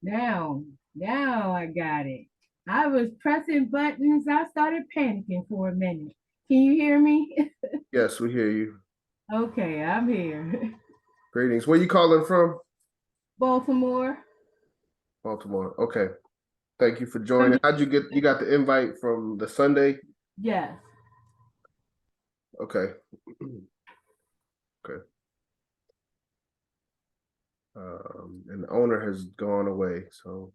Now, now I got it. I was pressing buttons. I started panicking for a minute. Can you hear me? Yes, we hear you. Okay, I'm here. Greetings. Where you calling from? Baltimore. Baltimore. Okay. Thank you for joining. Um, How'd you got the invite from the Sunday? yes. Okay. Okay. And the owner has gone away. So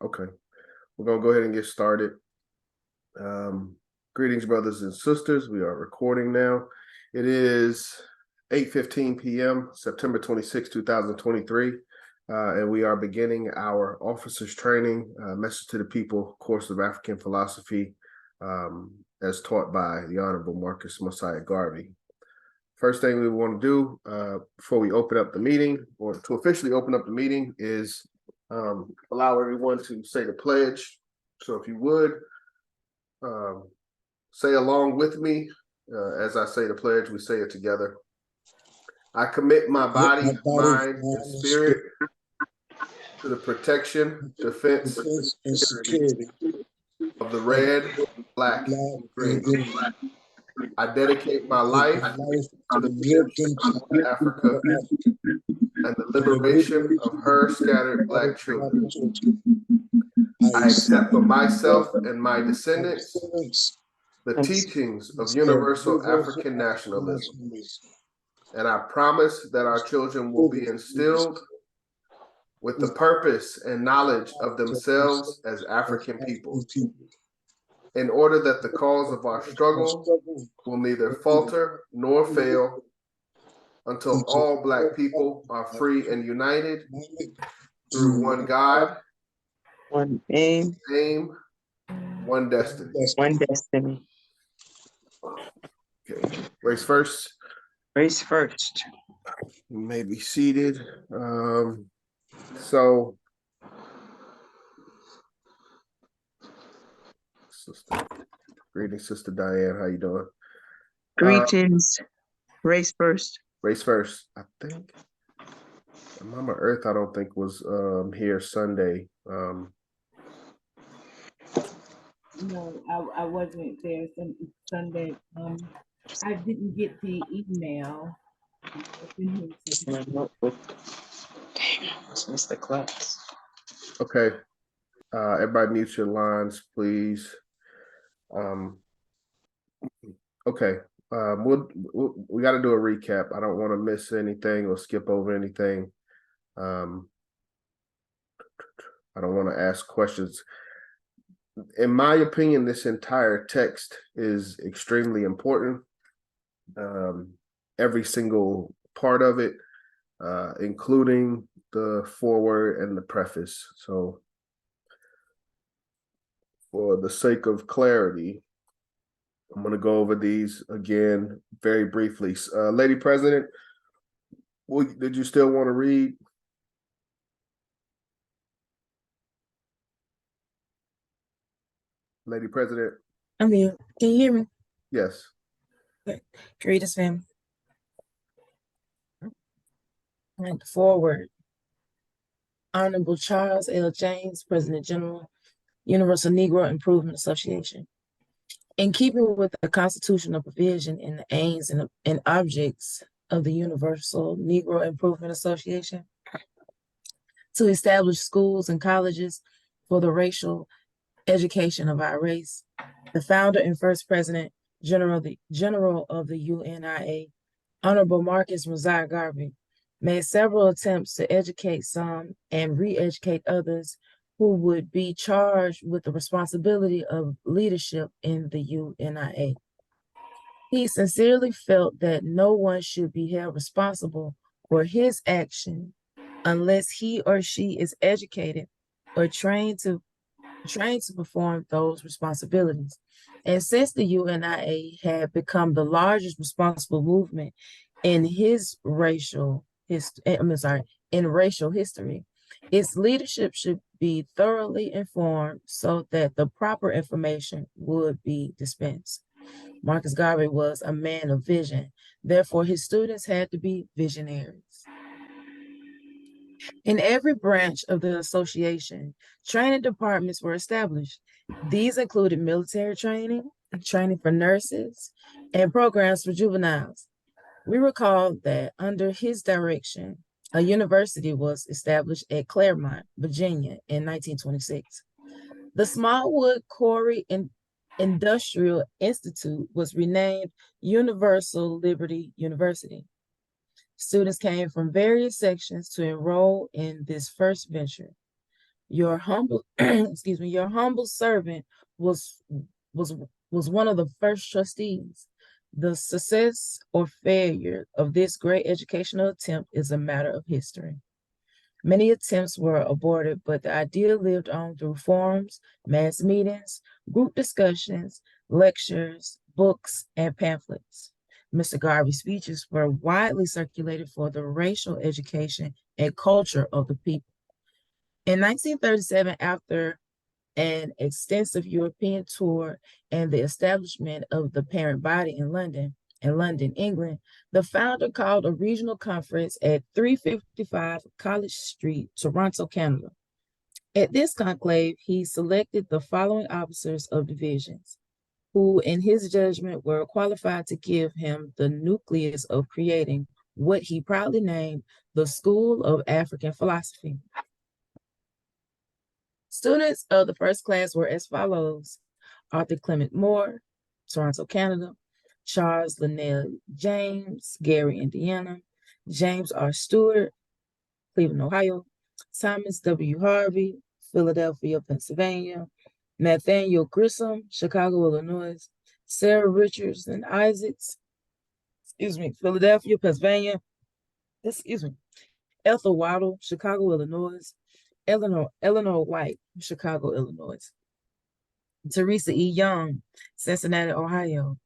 okay. We're gonna go ahead and get started. Greetings, brothers and sisters. We are recording now. It is 8:15 p.m., September 26, 2023. And we are beginning our officers training, Message to the People course of African philosophy, as taught by the Honorable Marcus Mosiah Garvey. First thing we want to do before we open up the meeting, or to officially open up the meeting, is allow everyone to say the pledge. So if you would, say along with me as I say the pledge, we say it together. I commit my body, mind, and spirit to the protection, defense, and and security security of the red, black, and green. I dedicate my life to the protection of Africa and the liberation of her scattered Black children. I accept for myself and my descendants the teachings of universal African nationalism, and I promise that our children will be instilled with the purpose and knowledge of themselves as African people, in order that the cause of our struggle will neither falter nor fail until all Black people are free and united through one God, one aim, one destiny. one destiny. Okay, race first. Race first. You may be seated. So, sister, greetings, Sister Diane. How you doing? Greetings. Race first. Race first. I think Mama Earth, I don't think was here Sunday. No, I wasn't there Sunday. I didn't get the email. My notebook. Damn, I almost missed the class. Okay. Everybody mute your lines, please. Okay. We got to do a recap. I don't want to miss anything or skip over anything. I don't want to ask questions. In my opinion, this entire text is extremely important. Every single part of it, including the foreword and the preface. So for the sake of clarity, I'm going to go over these again very briefly. Lady President, did you still want to read? Lady President? I'm here. Can you hear me? Yes. Okay. Greetings, fam. And the foreword. Honorable Charles L. James, President General, Universal Negro Improvement Association. In keeping with the constitutional provision and the aims and objects of the Universal Negro Improvement Association, to establish schools and colleges for the racial education of our race, the founder and first president general of the UNIA, Honorable Marcus Mosiah Garvey, made several attempts to educate some and re-educate others who would be charged with the responsibility of leadership in the UNIA. He sincerely felt that no one should be held responsible for his action unless he or she is educated or trained to perform those responsibilities. And since the UNIA had become the largest responsible movement in racial history, its leadership should be thoroughly informed so that the proper information would be dispensed. Marcus Garvey was a man of vision. Therefore, his students had to be visionaries. In every branch of the association, training departments were established. These included military training, training for nurses, and programs for juveniles. We recall that under his direction, a university was established at Claremont, Virginia in 1926. The Smallwood Quarry Industrial Institute was renamed Universal Liberty University. Students came from various sections to enroll in this first venture. Your humble, your humble servant was one of the first trustees. The success or failure of this great educational attempt is a matter of history. Many attempts were aborted, but the idea lived on through forums, mass meetings, group discussions, lectures, books, and pamphlets. Mr. Garvey's speeches were widely circulated for the racial education and culture of the people. In 1937, after an extensive European tour and the establishment of the parent body in London, England, the founder called a regional conference at 355 College Street, Toronto, Canada. At this conclave, he selected the following officers of divisions, who in his judgment were qualified to give him the nucleus of creating what he proudly named the School of African Philosophy. Students of the first class were as follows: Arthur Clement Moore, Toronto, Canada; Charles Linnell James, Gary, Indiana; James R. Stewart, Cleveland, Ohio; Thomas W. Harvey, Philadelphia, Pennsylvania; Nathaniel Grissom, Chicago, Illinois; Sarah Richardson Isaacs, Philadelphia, Pennsylvania; Ethel Waddle, Chicago, Illinois; Eleanor White, Chicago, Illinois; Teresa E. Young, Cincinnati, Ohio;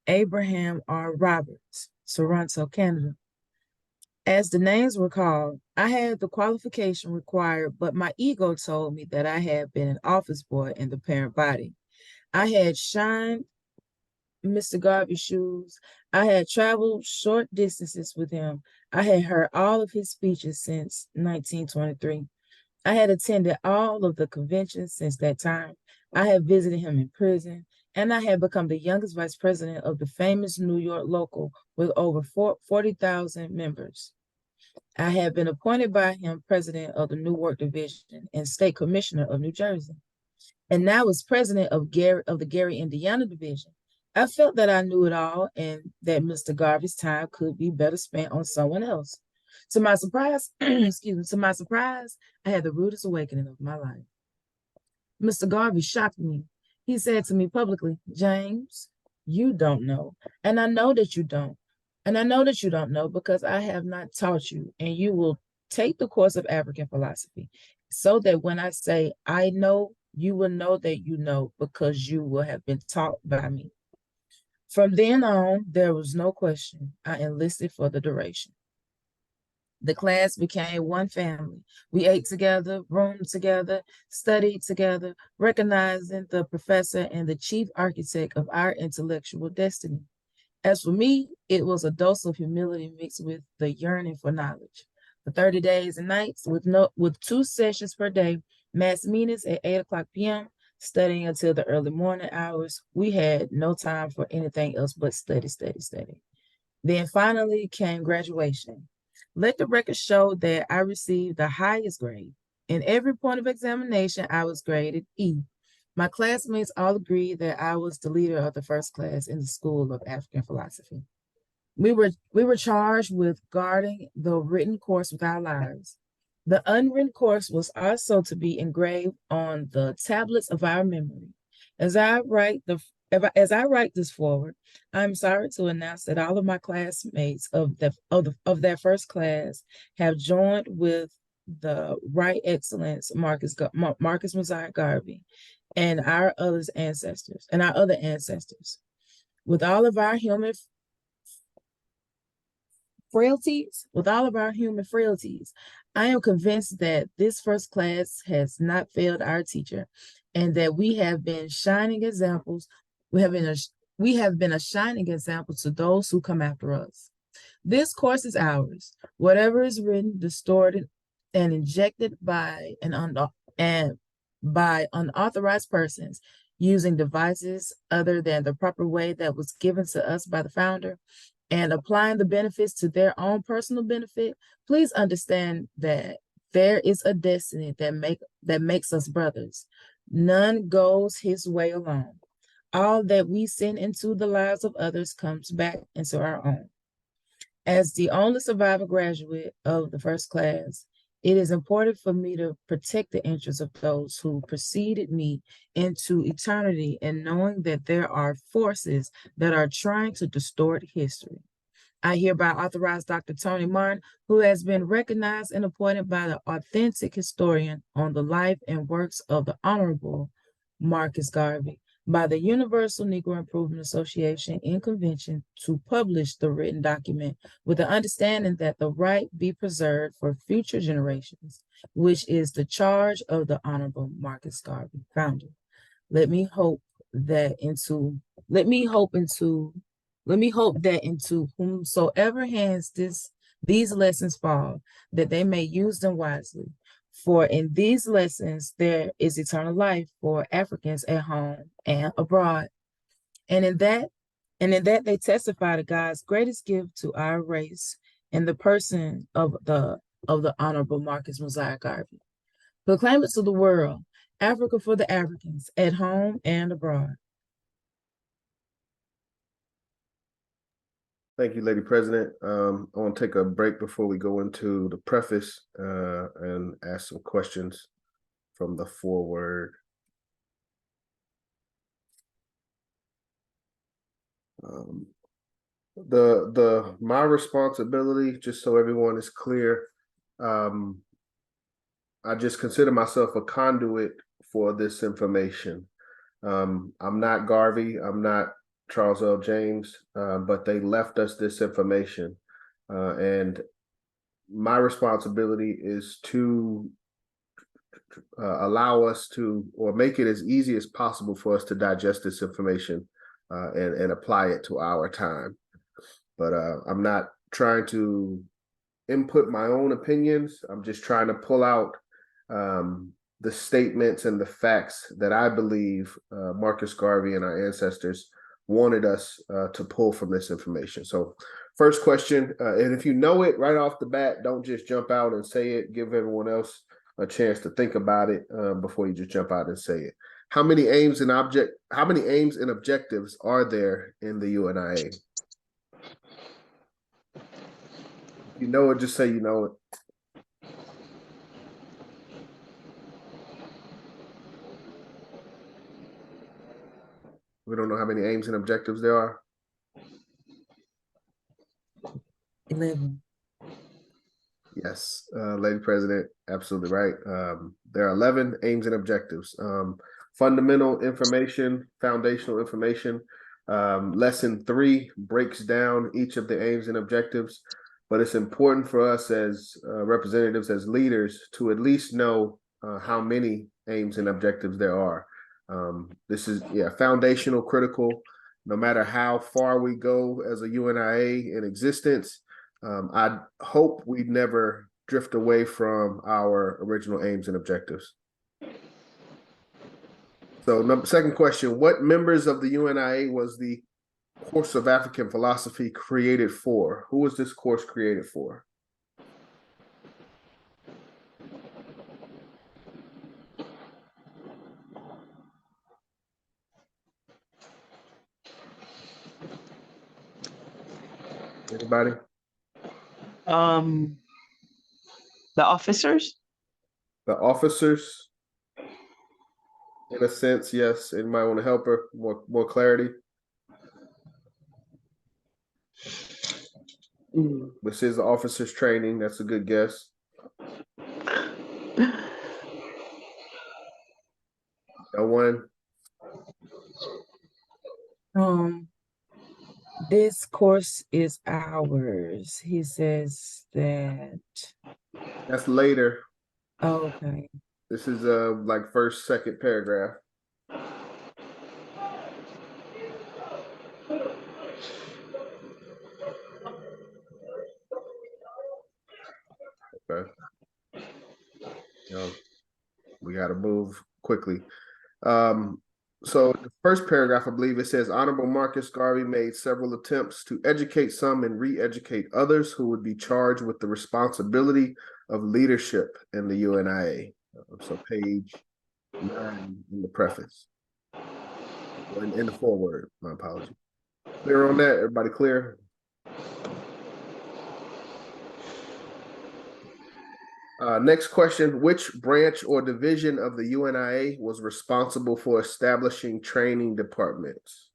Abraham R. Roberts, Toronto, Canada. As the names were called, I had the qualification required, but my ego told me that I had been an office boy in the parent body. I had shined Mr. Garvey's shoes. I had traveled short distances with him. I had heard all of his speeches since 1923. I had attended all of the conventions since that time. I had visited him in prison, and I had become the youngest vice president of the famous New York local with over 40,000 members. I had been appointed by him president of the Newark Division and state commissioner of New Jersey, and now as president of the Gary, Indiana Division. I felt that I knew it all and that Mr. Garvey's time could be better spent on someone else. To my surprise, I had the rudest awakening of my life. Mr. Garvey shocked me. He said to me publicly, "James, you don't know, and I know that you don't. And I know that you don't know because I have not taught you, and you will take the course of African philosophy so that when I say I know, you will know that you know because you will have been taught by me." From then on, there was no question. I enlisted for the duration. The class became one family. We ate together, roomed together, studied together, recognizing the professor and the chief architect of our intellectual destiny. As for me, it was a dose of humility mixed with the yearning for knowledge. For 30 days and nights, with 2 sessions per day, mass meetings at 8:00 p.m., studying until the early morning hours, we had no time for anything else but study, study, study. Then finally came graduation. Let the record show that I received the highest grade. In every point of examination, I was graded E. My classmates all agreed that I was the leader of the first class in the School of African Philosophy. We were charged with guarding the written course with our lives. The unwritten course was also to be engraved on the tablets of our memory. As I write this forward, I'm sorry to announce that all of my classmates of their first class have joined with the Right Excellence Marcus Messiah Garvey and our other ancestors. With all of our human frailties, I am convinced that this first class has not failed our teacher, and that we have been shining examples. We have been a shining example to those who come after us. This course is ours. Whatever is written, distorted, and injected by by unauthorized persons using devices other than the proper way that was given to us by the founder and applying the benefits to their own personal benefit, please understand that there is a destiny that makes us brothers. None goes his way alone. All that we send into the lives of others comes back into our own. As the only surviving graduate of the first class, it is important for me to protect the interests of those who preceded me into eternity and knowing that there are forces that are trying to distort history. I hereby authorize Dr. Tony Martin, who has been recognized and appointed by the authentic historian on the life and works of the Honorable Marcus Garvey by the Universal Negro Improvement Association in convention to publish the written document with the understanding that the right be preserved for future generations, which is the charge of the Honorable Marcus Garvey, founder. Let me hope that into whomsoever hands these lessons fall, that they may use them wisely. For in these lessons there is eternal life for Africans at home and abroad. And in that they testify to God's greatest gift to our race in the person of the Honorable Marcus Mosiah Garvey. Proclaim it to the world, Africa for the Africans at home and abroad. Thank you, Lady President. I want to take a break before we go into the preface and ask some questions from the foreword. My responsibility, just so everyone is clear, I just consider myself a conduit for this information. I'm not Garvey, I'm not Charles L. James, but they left us this information. And my responsibility is to allow us to, or make it as easy as possible for us to digest this information and apply it to our time. But I'm not trying to input my own opinions. I'm just trying to pull out the statements and the facts that I believe Marcus Garvey and our ancestors wanted us to pull from this information. So first question, and if you know it right off the bat, don't just jump out and say it. Give everyone else a chance to think about it before you just jump out and say it. How many aims and objectives are there in the UNIA? If you know it, just say you know it. We don't know how many aims and objectives there are. 11. Yes, Lady President, absolutely right. There are 11 aims and objectives. Fundamental information, foundational information. Lesson 3 breaks down each of the aims and objectives, but it's important for us as representatives, as leaders, to at least know how many aims and objectives there are. This is foundational, critical. No matter how far we go as a UNIA in existence, I hope we never drift away from our original aims and objectives. So, second question: what members of the UNIA was the course of African philosophy created for? Who was this course created for? Anybody? The officers? The officers, in a sense, yes. Anybody want to help her? More clarity? This is the officers training. That's a good guess. No one? This course is ours. He says that. That's later. Oh, okay. This is like first, second paragraph. Okay. got to move quickly. So the first paragraph, I believe it says, Honorable Marcus Garvey made several attempts to educate some and re-educate others who would be charged with the responsibility of leadership in the UNIA. So page 9 in the preface, or in the foreword, my apology. Clear on that? Everybody clear? Next question, which branch or division of the UNIA was responsible for establishing training departments?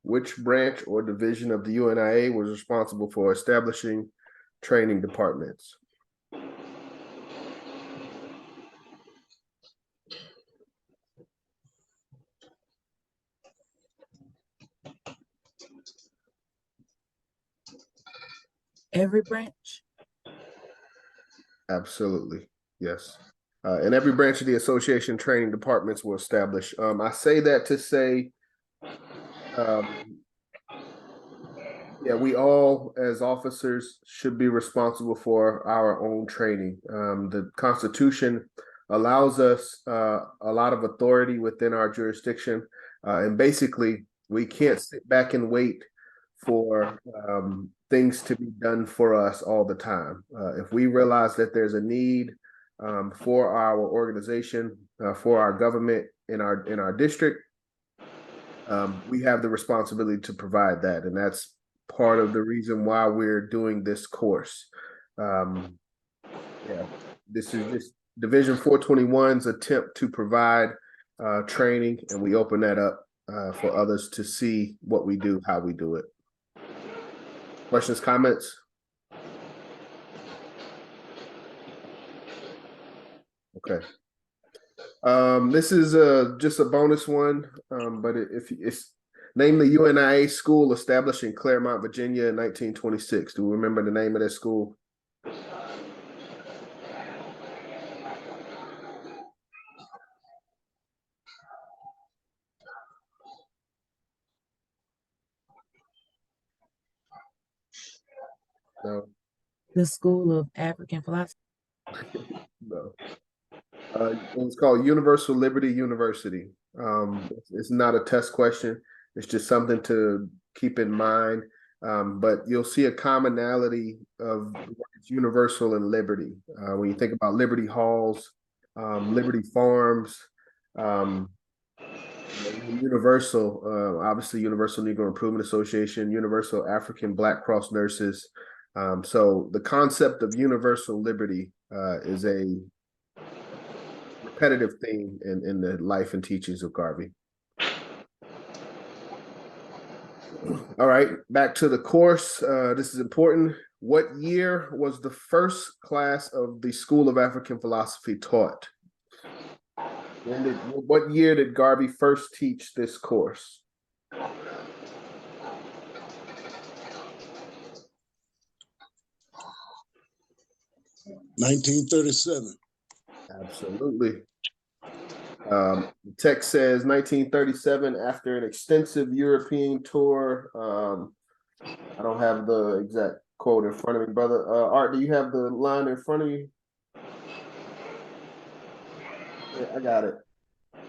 Which branch or division of the UNIA was responsible for establishing training departments? Every branch? Absolutely, yes. And every branch of the association training departments were established. I say that to say, yeah, we all as officers should be responsible for our own training. The Constitution allows us a lot of authority within our jurisdiction. And basically, we can't sit back and wait for things to be done for us all the time. If we realize that there's a need for our organization, for our government in our district, we have the responsibility to provide that. And that's part of the reason why we're doing this course. Yeah, this is just Division 421's attempt to provide training, and we open that up for others to see what we do, how we do it. Questions, comments? Okay. This is just a bonus one, but if it's name the UNIA school established in Claremont, Virginia in 1926. Do we remember the name of that school? No. The School of African Philosophy. No. It's called Universal Liberty University. It's not a test question. It's just something to keep in mind. But you'll see a commonality of universal and liberty. When you think about Liberty Halls, Liberty Farms, Universal, obviously Universal Negro Improvement Association, Universal African Black Cross Nurses. So the concept of universal liberty is a repetitive theme in the life and teachings of Garvey. All right, back to the course. This is important. What year was the first class of the School of African Philosophy taught? What year did Garvey first teach this course? 1937. Absolutely. The text says 1937 after an extensive European tour. I don't have the exact quote in front of me, brother. Art, do you have the line in front of you? Yeah, I got it.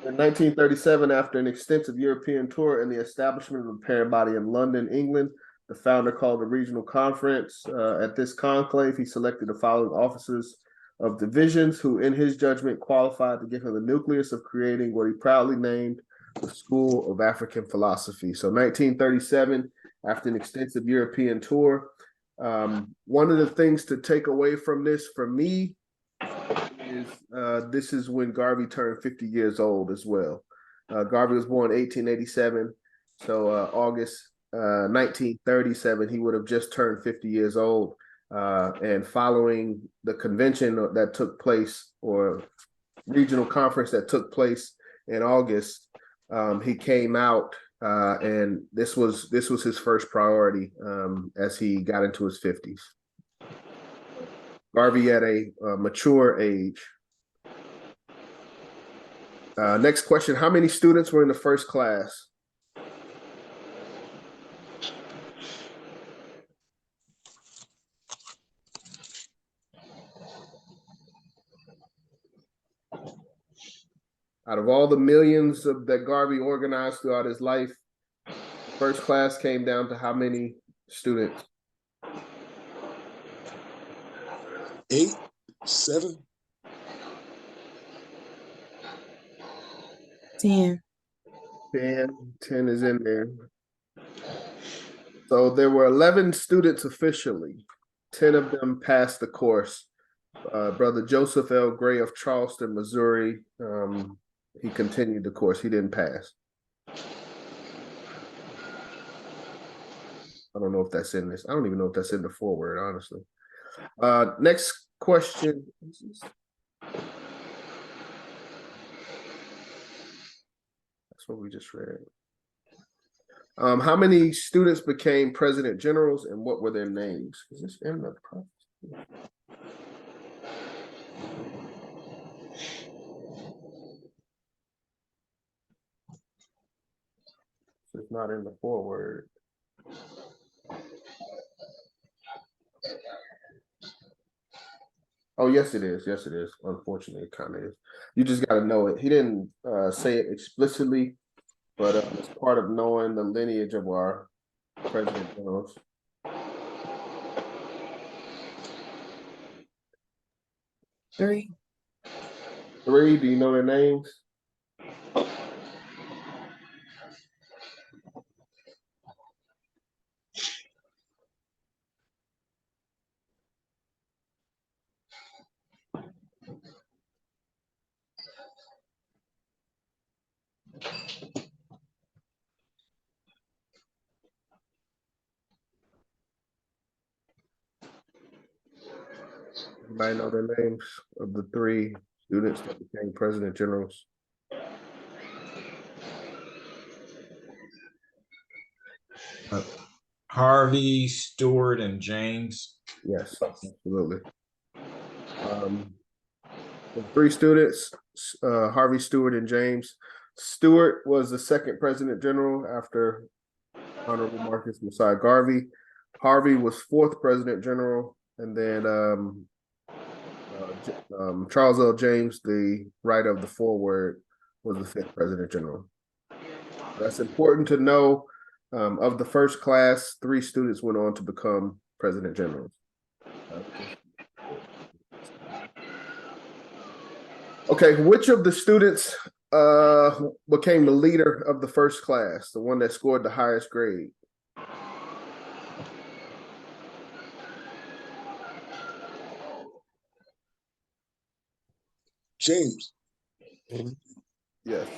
In 1937, after an extensive European tour and the establishment of a parent body in London, England, the founder called a regional conference. At this conclave, he selected the following officers of divisions who, in his judgment, qualified to give him the nucleus of creating what he proudly named the School of African Philosophy. So 1937, after an extensive European tour. One of the things to take away from this for me is this is when Garvey turned 50 years old as well. Garvey was born 1887, so August 1937, he would have just turned 50 years old. And following the convention that took place, or regional conference that took place in August, he came out, and this was his first priority as he got into his 50s. Garvey at a mature age. Next question: how many students were in the first class? Out of all the millions that Garvey organized throughout his life, first class came down to how many students? 8, 7. 10. 10 is in there. So there were 11 students officially. 10 of them passed the course. Brother Joseph L. Gray of Charleston, Missouri, he continued the course. He didn't pass. I don't know if that's in this. I don't even know if that's in the foreword, honestly. Next question. That's what we just read. How many students became president generals and what were their names? Is this in the process? It's not in the foreword. Oh, yes, it is. Yes, it is. Unfortunately, it kind of is. You just got to know it. He didn't say it explicitly, but it's part of knowing the lineage of our president generals. 3. 3, do you know their names? Anybody know their names of the 3 students that became president generals? Harvey, Stewart, and James. Yes, absolutely. The 3 students, Harvey, Stewart, and James. Stewart was the second president general after Honorable Marcus Messiah Garvey. Harvey was 4th president general, and then Charles L. James, the writer of the foreword, was the 5th president general. That's important to know. Of the first class, 3 students went on to become president generals. Okay, which of the students became the leader of the first class, the one that scored the highest grade? James. Yes.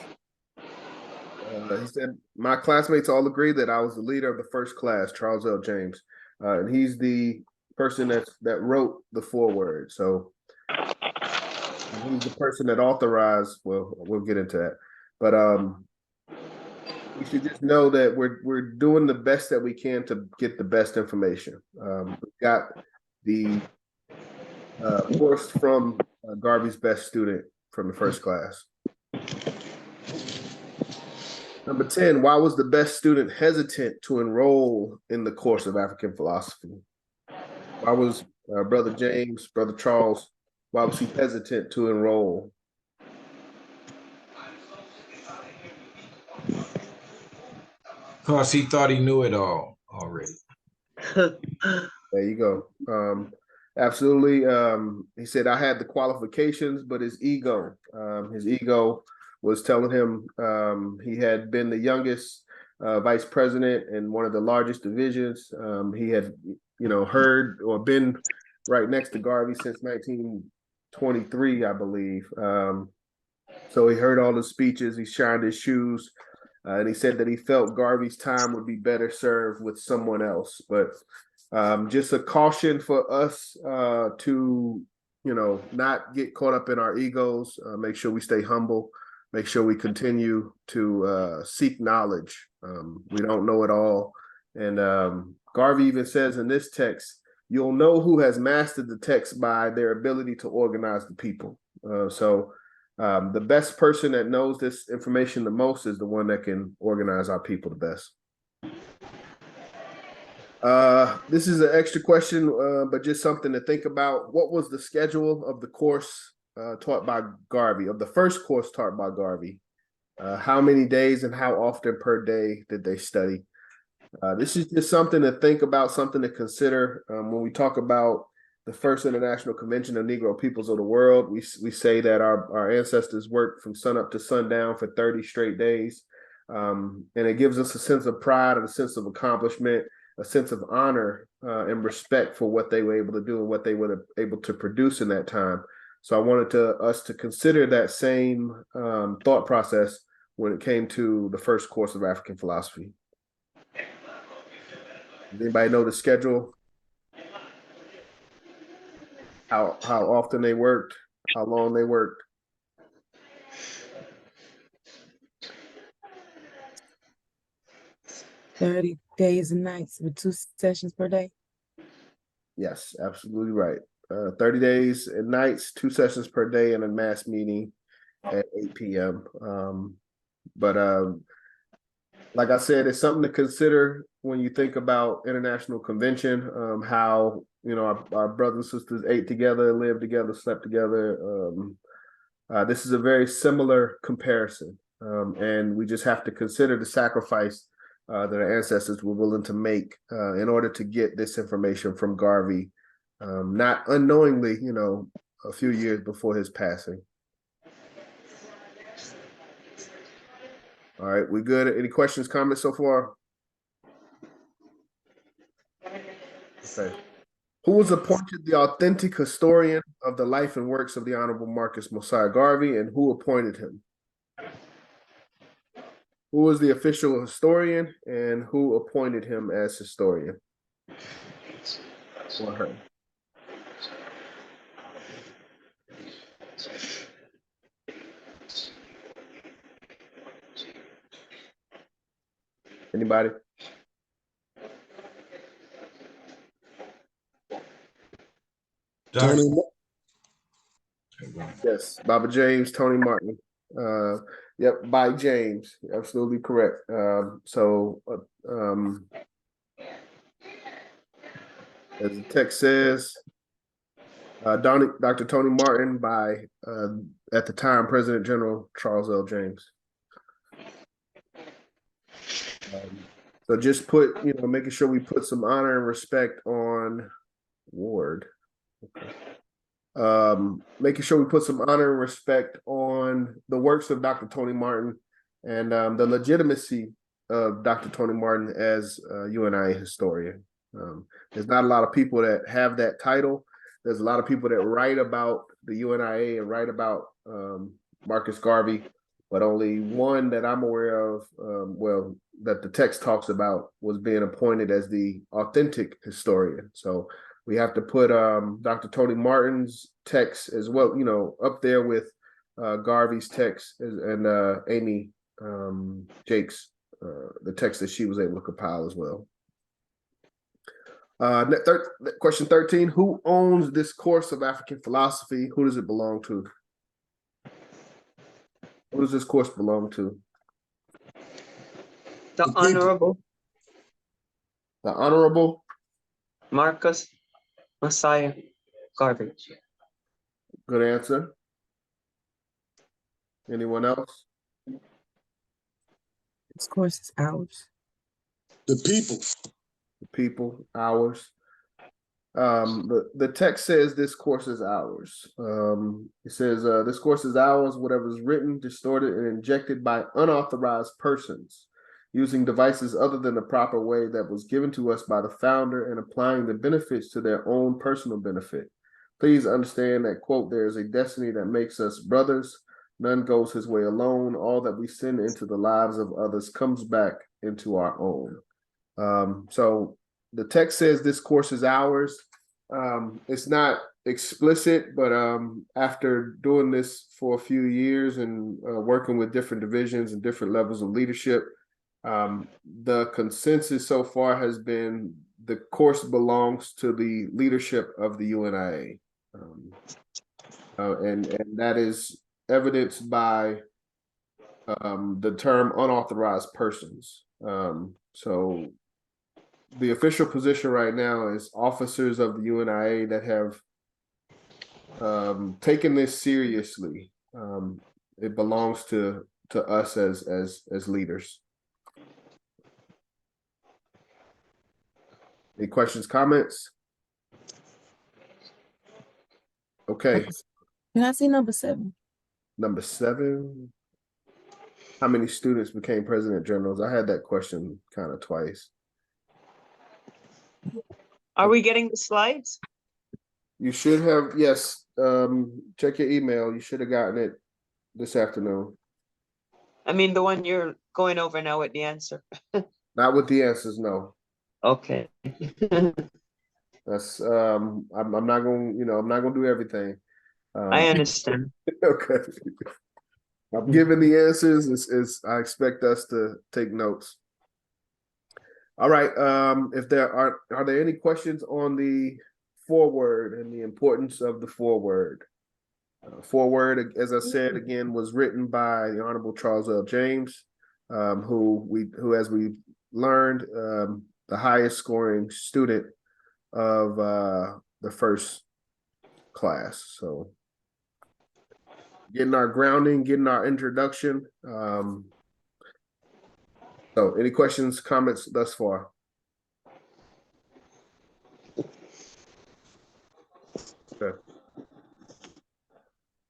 He said, my classmates all agree that I was the leader of the first class, Charles L. James. And he's the person that wrote the foreword. So he's the person that authorized, well, we'll get into that. But you should just know that we're doing the best that we can to get the best information. We've got the course from Garvey's best student from the first class. Number 10, why was the best student hesitant to enroll in the course of African philosophy? Why was Brother James, Brother Charles, why was he hesitant to enroll? Because he thought he knew it all already. There you go. Absolutely. He said, I had the qualifications, but his ego was telling him he had been the youngest vice president in one of the largest divisions. He had, heard or been right next to Garvey since 1923, I believe. So he heard all the speeches, he shined his shoes, and he said that he felt Garvey's time would be better served with someone else. But just a caution for us to, not get caught up in our egos, make sure we stay humble, make sure we continue to seek knowledge. We don't know it all. And Garvey even says in this text, you'll know who has mastered the text by their ability to organize the people. So the best person that knows this information the most is the one that can organize our people the best. This is an extra question, but just something to think about. What was the schedule of the course taught by Garvey, of the first course taught by Garvey, how many days and how often per day did they study? This is just something to think about, something to consider. When we talk about the first International Convention of Negro Peoples of the World, we say that our ancestors worked from sunup to sundown for 30 straight days. And it gives us a sense of pride and a sense of accomplishment, a sense of honor and respect for what they were able to do and what they were able to produce in that time. So I wanted us to consider that same thought process when it came to the first course of African philosophy. Does anybody know the schedule? How often they worked? How long they worked? $30 days and nights with 2 sessions per day. Yes, absolutely right. 30 days and nights, 2 sessions per day, and a mass meeting at 8 p.m. Like I said, it's something to consider when you think about International Convention, how, our brothers and sisters ate together, lived together, slept together. This is a very similar comparison. And we just have to consider the sacrifice that our ancestors were willing to make in order to get this information from Garvey, not unknowingly, a few years before his passing. All right, we good? Any questions, comments so far? Okay. Who was appointed the authentic historian of the life and works of the Honorable Marcus Mosiah Garvey, and who appointed him? Who was the official historian and who appointed him as historian? Or her? Anybody? Tony. Yes, Baba James, Tony Martin. Yep, by James. Absolutely correct. As the text says, Dr. Tony Martin by, at the time, President General Charles L. James. So just making sure we put some honor and respect on Ward. Okay. Making sure we put some honor and respect on the works of Dr. Tony Martin and the legitimacy of Dr. Tony Martin as a UNIA historian. There's not a lot of people that have that title. There's a lot of people that write about the UNIA and write about Marcus Garvey, but only one that I'm aware of, that the text talks about, was being appointed as the authentic historian. So we have to put Dr. Tony Martin's text as well, up there with Garvey's text and Amy Jake's, the text that she was able to compile as well. Question 13, who owns this course of African philosophy? Who does it belong to? Who does this course belong to? The Honorable The Honorable Marcus Mosiah Garvey. Good answer. Anyone else? This course is ours. The people. The people, ours. The text says this course is ours. It says this course is ours, whatever is written, distorted, and injected by unauthorized persons, using devices other than the proper way that was given to us by the founder and applying the benefits to their own personal benefit. Please understand that, quote, there is a destiny that makes us brothers. None goes his way alone. All that we send into the lives of others comes back into our own. So the text says this course is ours. It's not explicit, but after doing this for a few years and working with different divisions and different levels of leadership, the consensus so far has been the course belongs to the leadership of the UNIA. And that is evidenced by the term unauthorized persons. So the official position right now is officers of the UNIA that have taking this seriously. It belongs to us as leaders. Any questions, comments? Okay. Can I see number 7? Number 7. How many students became president generals? I had that question kind of twice. Are we getting the slides? You should have, yes. Check your email. You should have gotten it this afternoon. I mean, the one you're going over now with the answer. Not with the answers, no. Okay. That's I'm not gonna, I'm not gonna do everything. I understand. Okay. I'm giving the answers is I expect us to take notes. All right. If there are there any questions on the foreword and the importance of the foreword? Foreword, as I said again, was written by the Honorable Charles L. James, who as we learned, the highest scoring student of the first class. So getting our grounding, getting our introduction. So any questions, comments thus far? Okay.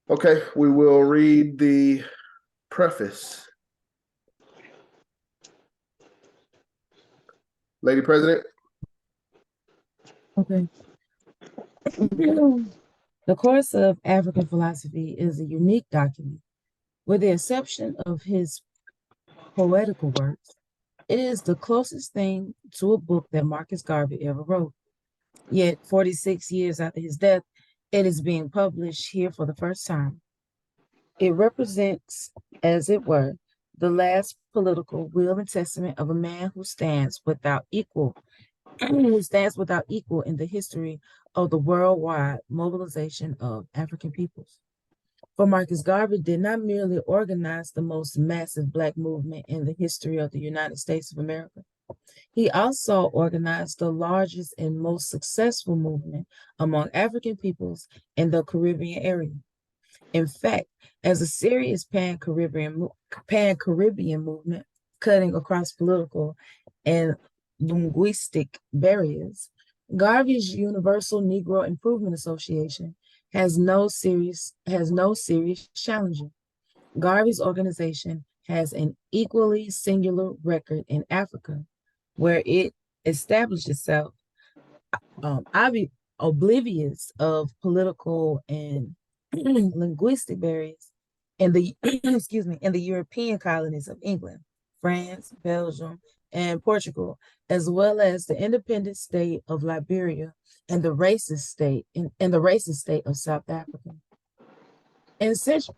Okay, we will read the preface. Lady President. Okay. The Course of African Philosophy is a unique document. With the exception of his poetical works, it is the closest thing to a book that Marcus Garvey ever wrote. Yet, 46 years after his death, it is being published here for the first time. It represents, as it were, the last political will and testament of a man who stands without equal in the history of the worldwide mobilization of African peoples. For Marcus Garvey did not merely organize the most massive Black movement in the history of the United States of America. He also organized the largest and most successful movement among African peoples in the Caribbean area. In fact, as a serious pan-Caribbean movement cutting across political and linguistic barriers, Garvey's Universal Negro Improvement Association has no serious challenger. Garvey's organization has an equally singular record in Africa, where it established itself oblivious of political and linguistic barriers in the in the European colonies of England, France, Belgium, and Portugal, as well as the independent state of Liberia and the racist state of South Africa. In Central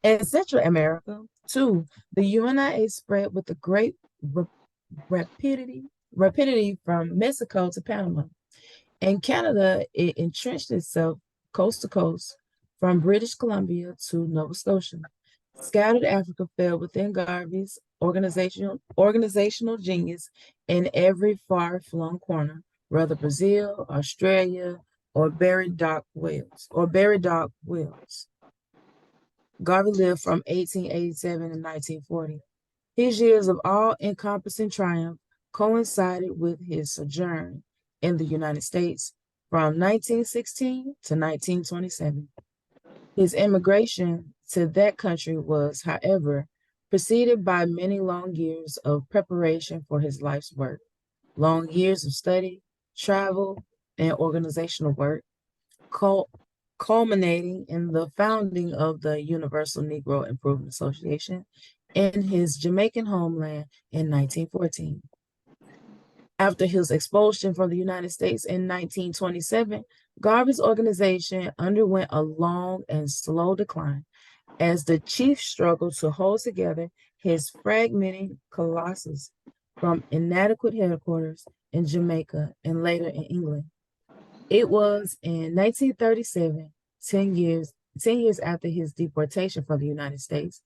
In Central America, too, the UNIA spread with a great rapidity from Mexico to Panama. In Canada, it entrenched itself coast to coast from British Columbia to Nova Scotia. Scattered Africa fell within Garvey's organizational genius in every far-flung corner, whether Brazil, Australia, or Barry Dock, Wales. Garvey lived from 1887 to 1940. His years of all-encompassing triumph coincided with his sojourn in the United States from 1916 to 1927. His immigration to that country was, however, preceded by many long years of preparation for his life's work, long years of study, travel, and organizational work, culminating in the founding of the Universal Negro Improvement Association in his Jamaican homeland in 1914. After his expulsion from the United States in 1927, Garvey's organization underwent a long and slow decline as the chief struggled to hold together his fragmented colossus from inadequate headquarters in Jamaica and later in England. It was in 1937, 10 years after his deportation from the United States,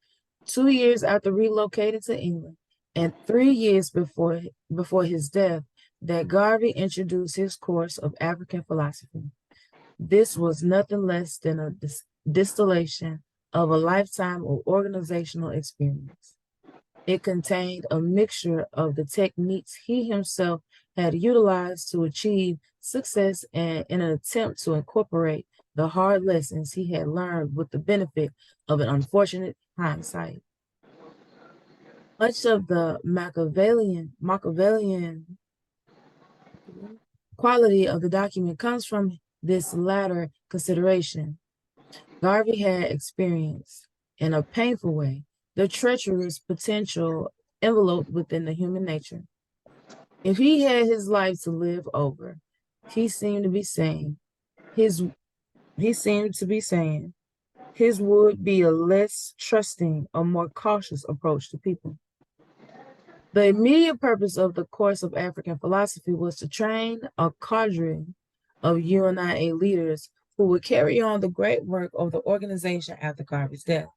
2 years after relocating to England, and 3 years before his death, that Garvey introduced his course of African philosophy. This was nothing less than a distillation of a lifetime of organizational experience. It contained a mixture of the techniques he himself had utilized to achieve success and in an attempt to incorporate the hard lessons he had learned with the benefit of an unfortunate hindsight. Much of the Machiavellian quality of the document comes from this latter consideration. Garvey had experienced, in a painful way, the treacherous potential enveloped within the human nature. If he had his life to live over, he seemed to be saying, his would be a less trusting, a more cautious approach to people. The immediate purpose of the course of African philosophy was to train a cadre of UNIA leaders who would carry on the great work of the organization after Garvey's death.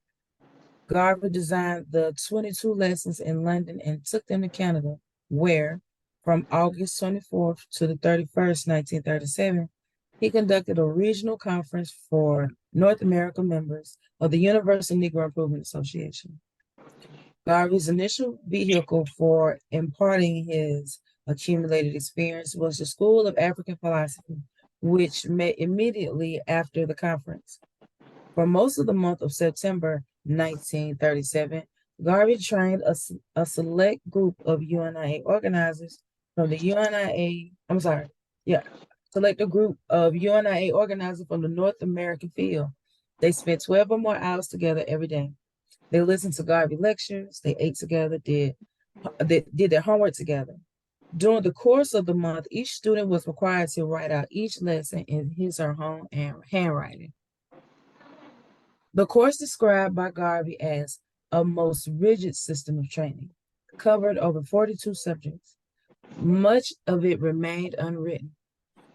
Garvey designed the 22 lessons in London and took them to Canada, where, from August 24th to the 31st, 1937, he conducted a regional conference for North America members of the Universal Negro Improvement Association. Garvey's initial vehicle for imparting his accumulated experience was the School of African Philosophy, which met immediately after the conference. For most of the month of September 1937, Garvey trained a select group of UNIA organizers from the select a group of UNIA organizers from the North American field. They spent 12 or more hours together every day. They listened to Garvey lectures, they ate together, they did their homework together. During the course of the month, each student was required to write out each lesson in his or her own handwriting. The course described by Garvey as a most rigid system of training covered over 42 subjects. Much of it remained unwritten,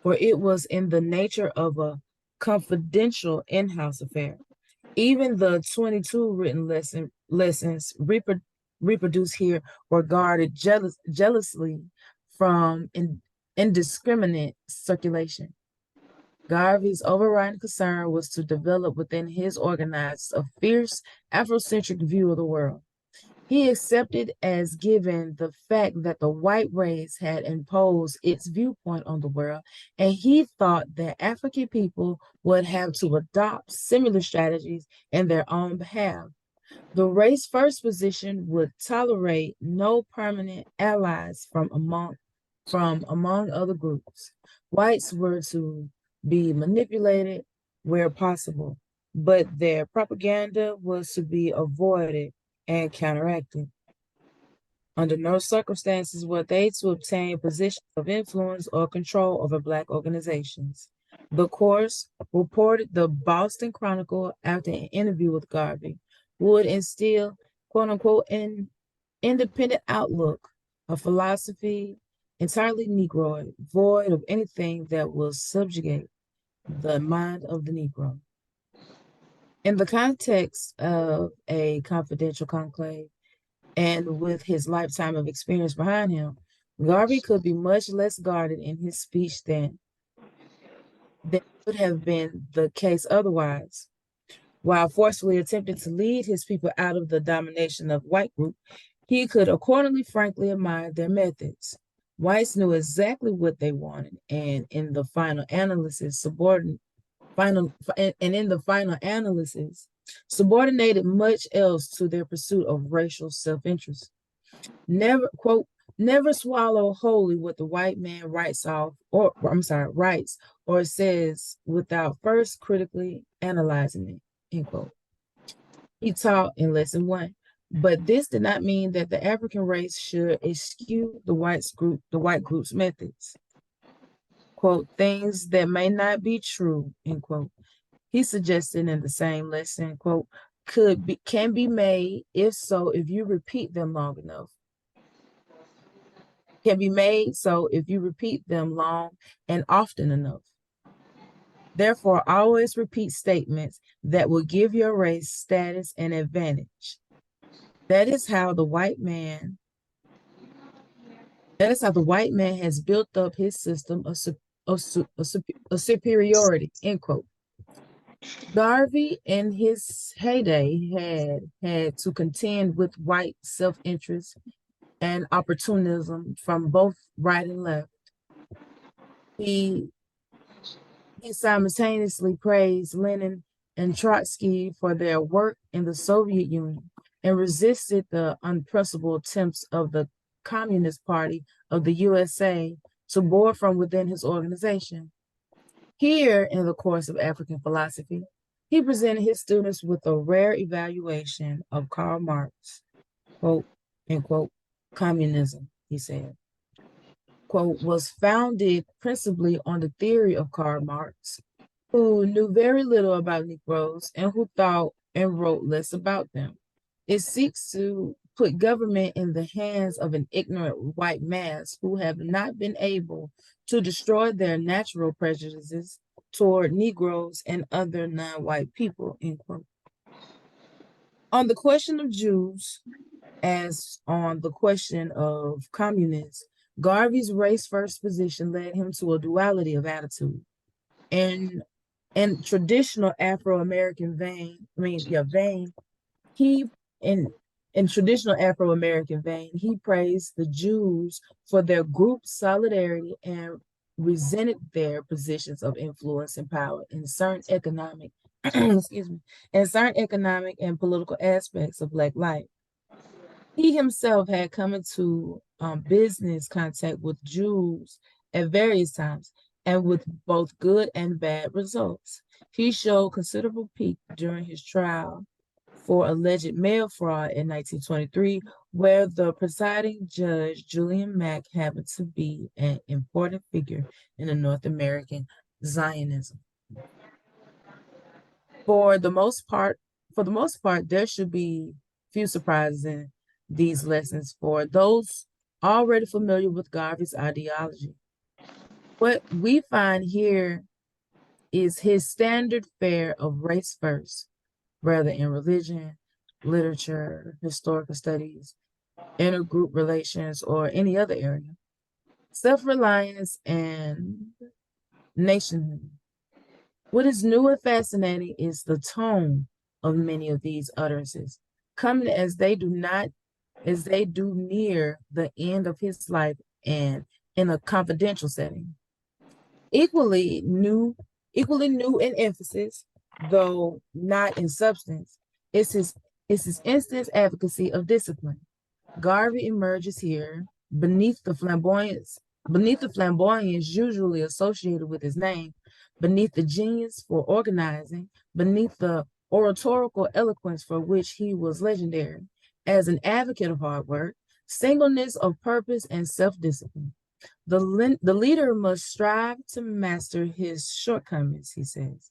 for it was in the nature of a confidential in-house affair. Even the 22 written lessons reproduced here were guarded jealously from indiscriminate circulation. Garvey's overriding concern was to develop within his organizers a fierce Afrocentric view of the world. He accepted as given the fact that the white race had imposed its viewpoint on the world, and he thought that African people would have to adopt similar strategies in their own behalf. The race first position would tolerate no permanent allies from among other groups. Whites were to be manipulated where possible, but their propaganda was to be avoided and counteracted. Under no circumstances were they to obtain positions of influence or control over Black organizations. The course, reported the Boston Chronicle after an interview with Garvey, would instill, quote unquote, an independent outlook, a philosophy entirely Negroid, void of anything that will subjugate the mind of the Negro. In the context of a confidential conclave, and with his lifetime of experience behind him, Garvey could be much less guarded in his speech than would have been the case otherwise. While forcefully attempting to lead his people out of the domination of white group, he could accordingly frankly admire their methods. Whites knew exactly what they wanted, and in the final analysis, subordinated much else to their pursuit of racial self-interest. Never, quote, never swallow wholly what the white man writes or says without first critically analyzing it, end quote. He taught in lesson 1, but this did not mean that the African race should eschew the white group's methods. Quote, things that may not be true, end quote. He suggested in the same lesson, quote, can be made, if so, if you repeat them long enough. Can be made so if you repeat them long and often enough. Therefore, always repeat statements that will give your race status and advantage. That is how the white man That is how the white man has built up his system of superiority, end quote. Garvey in his heyday had to contend with white self-interest and opportunism from both right and left. He simultaneously praised Lenin and Trotsky for their work in the Soviet Union and resisted the unprincipled attempts of the Communist Party of the USA to bore from within his organization. Here, in the course of African philosophy, he presented his students with a rare evaluation of Karl Marx, quote, end quote, communism, he said, quote, was founded principally on the theory of Karl Marx, who knew very little about Negroes and who thought and wrote less about them. It seeks to put government in the hands of an ignorant white mass who have not been able to destroy their natural prejudices toward Negroes and other non-white people, end quote. On the question of Jews, as on the question of communists, Garvey's race-first position led him to a duality of attitude. In traditional Afro-American in traditional Afro-American vein, he praised the Jews for their group solidarity and resented their positions of influence and power in certain economic, in certain economic and political aspects of Black life. He himself had come into business contact with Jews at various times and with both good and bad results. He showed considerable pique during his trial for alleged mail fraud in 1923, where the presiding judge, Julian Mack, happened to be an important figure in the North American Zionism. For the most part, there should be few surprises in these lessons for those already familiar with Garvey's ideology. What we find here is his standard fare of race first, whether in religion, literature, historical studies, intergroup relations, or any other area. Self-reliance and nationhood. What is new and fascinating is the tone of many of these utterances, coming as they do near the end of his life and in a confidential setting. Equally new in emphasis, though not in substance, is his instant advocacy of discipline. Garvey emerges here beneath the flamboyance usually associated with his name, beneath the genius for organizing, beneath the oratorical eloquence for which he was legendary, as an advocate of hard work, singleness of purpose, and self-discipline. The leader must strive to master his shortcomings, he says.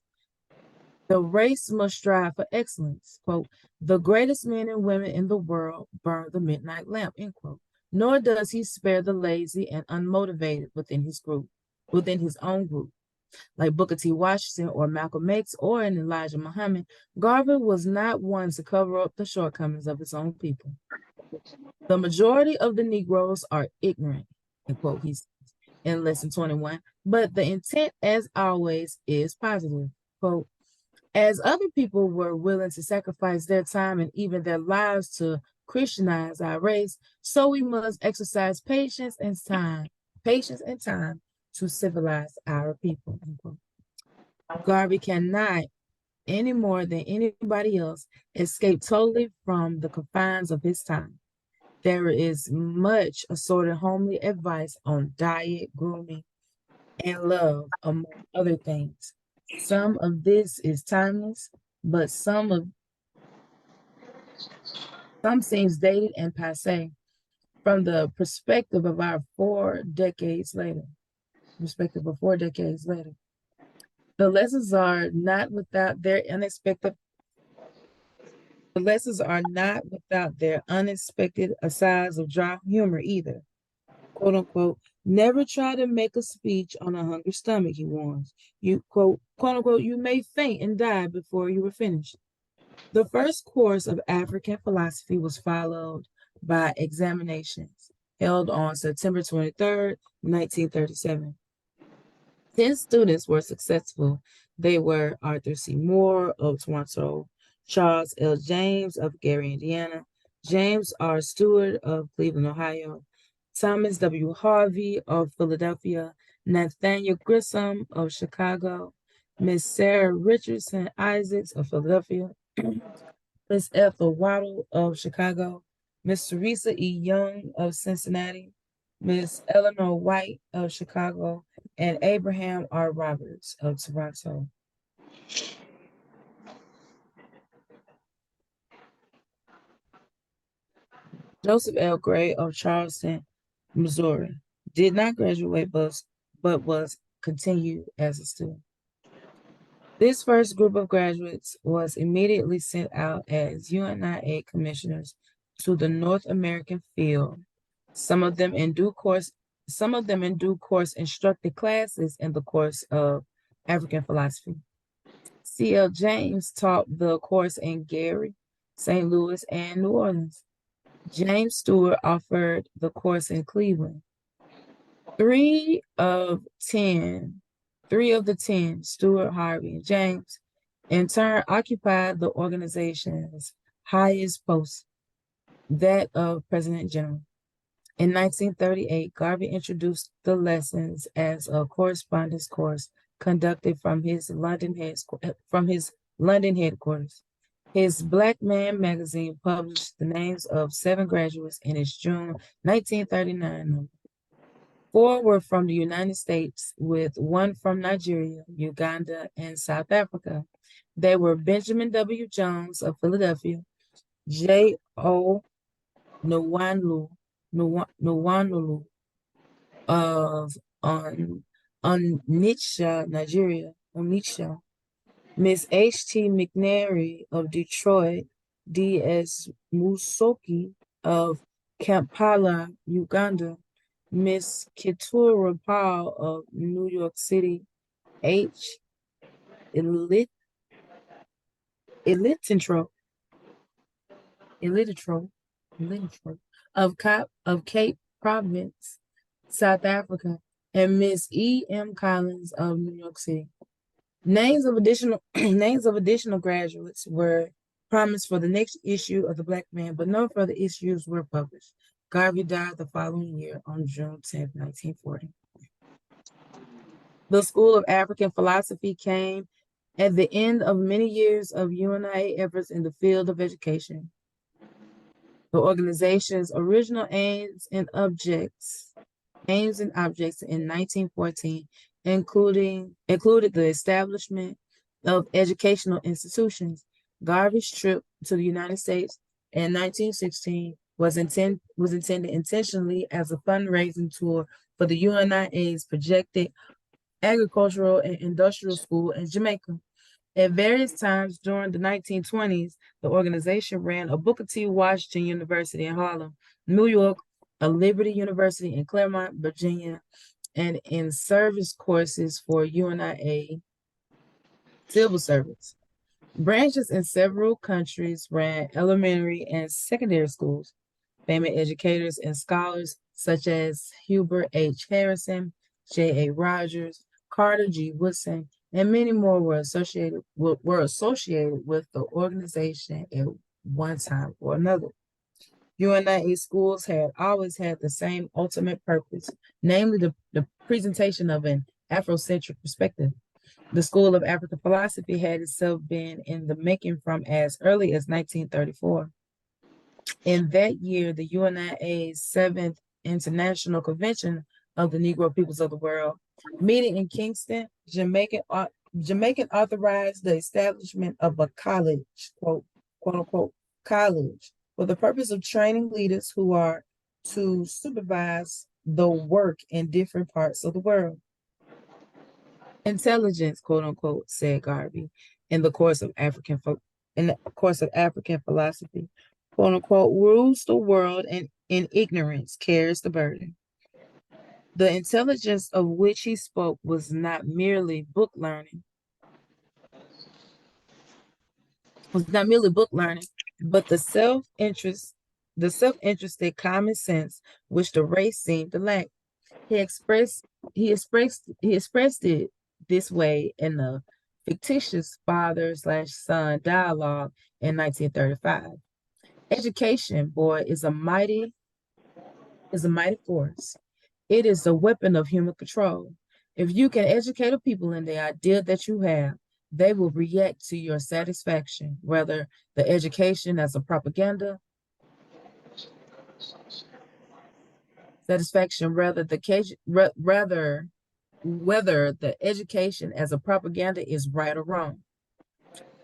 The race must strive for excellence. Quote, the greatest men and women in the world burn the midnight lamp, end quote. Nor does he spare the lazy and unmotivated within his own group. Like Booker T. Washington or Malcolm X or an Elijah Muhammad, Garvey was not one to cover up the shortcomings of his own people. The majority of the Negroes are ignorant, end quote, he says in lesson 21, but the intent, as always, is positive. Quote, as other people were willing to sacrifice their time and even their lives to Christianize our race, so we must exercise patience and time to civilize our people. Garvey cannot, any more than anybody else, escape totally from the confines of his time. There is much assorted homely advice on diet, grooming, and love, among other things. Some of this is timeless, but some seems dated and passé from the perspective of 4 decades later. The lessons are not without their unexpected asides of dry humor either. Quote unquote, never try to make a speech on a hungry stomach, he warns. You quote unquote, you may faint and die before you were finished. The first course of African philosophy was followed by examinations held on September 23rd, 1937. 10 students were successful. They were Arthur C. Moore of Toronto, Charles L. James of Gary, Indiana, James R. Stewart of Cleveland, Ohio, Thomas W. Harvey of Philadelphia, Nathaniel Grissom of Chicago, Miss Sarah Richardson Isaacs of Philadelphia, Miss Ethel Waddle of Chicago, Miss Teresa E. Young of Cincinnati, Miss Eleanor White of Chicago, and Abraham R. Roberts of Toronto. Joseph L. Gray of Charleston, Missouri, did not graduate but was continued as a student. This first group of graduates was immediately sent out as UNIA commissioners to the North American field. Some of them in due course instructed classes in the course of African philosophy. C.L. James taught the course in Gary, St. Louis, and New Orleans. James Stewart offered the course in Cleveland. Three of the 10, Stewart, Harvey, and James, in turn occupied the organization's highest post, that of President General. In 1938, Garvey introduced the lessons as a correspondence course conducted from his London headquarters. His Black Man magazine published the names of 7 graduates in its June 1939 number. 4 were from the United States, with 1 from Nigeria, Uganda, and South Africa. They were Benjamin W. Jones of Philadelphia, J.O. Nwanlu of Onitsha, Nigeria, Miss H.T. McNary of Detroit, D.S. Musoki of Kampala, Uganda, Miss Keturah Paul of New York City, H. Elitintro of Cape Province, South Africa, and Miss E. M. Collins of New York City. Names of additional graduates were promised for the next issue of the Black Man, but no further issues were published. Garvey died the following year on June 10, 1940. The School of African Philosophy came at the end of many years of UNIA efforts in the field of education. The organization's original aims and objects in 1914 included the establishment of educational institutions. Garvey's trip to the United States in 1916 was intended intentionally as a fundraising tour for the UNIA's projected agricultural and industrial school in Jamaica. At various times during the 1920s, the organization ran a Booker T. Washington University in Harlem, New York, a Liberty University in Claremont, Virginia, and in service courses for UNIA civil service. Branches in several countries ran elementary and secondary schools. Famous educators and scholars such as Hubert H. Harrison, J.A. Rogers, Carter G. Woodson, and many more were associated with the organization at one time or another. UNIA schools had always had the same ultimate purpose, namely the presentation of an Afrocentric perspective. The School of African Philosophy had itself been in the making from as early as 1934. In that year, the UNIA's 7th International Convention of the Negro Peoples of the World, meeting in Kingston, Jamaica authorized the establishment of a college, quote unquote, college, for the purpose of training leaders who are to supervise the work in different parts of the world. Intelligence, quote unquote, said Garvey, in the course of African philosophy, quote unquote, rules the world, and in ignorance carries the burden. The intelligence of which he spoke was not merely book learning, but the self-interest the self-interested common sense which the race seemed to lack. He expressed it this way in the fictitious father/son dialogue in 1935. Education, boy, is a mighty force. It is the weapon of human control. If you can educate a people in the idea that you have, they will react to your satisfaction, whether the education as a propaganda, whether the education as a propaganda is right or wrong.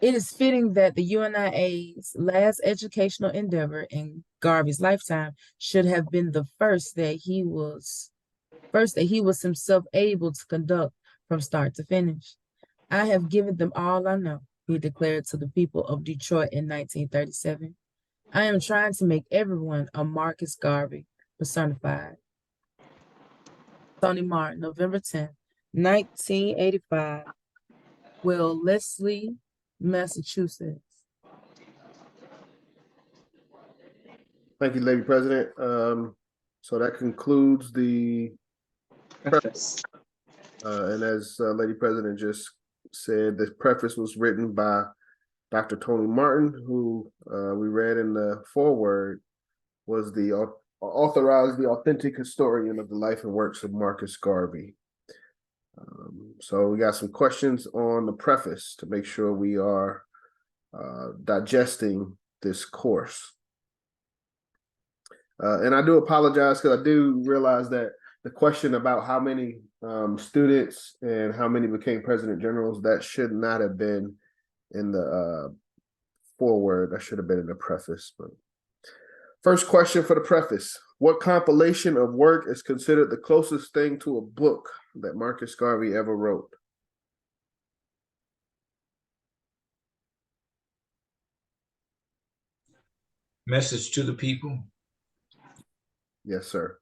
It is fitting that the UNIA's last educational endeavor in Garvey's lifetime should have been the first that he was himself able to conduct from start to finish. I have given them all I know, he declared to the people of Detroit in 1937. I am trying to make everyone a Marcus Garvey personified. Tony Martin, November 10th, 1985, Will Leslie, Massachusetts. Thank you, Lady President. So that concludes the preface. And as Lady President just said, the preface was written by Dr. Tony Martin, who we read in the foreword was the authorized the authentic historian of the life and works of Marcus Garvey. So we got some questions on the preface to make sure we are digesting this course. And I do apologize because I do realize that the question about how many students and how many became president generals, that should not have been in the foreword. That should have been in the preface. But first question for the preface: what compilation of work is considered the closest thing to a book that Marcus Garvey ever wrote? Message to the People. Yes, sir.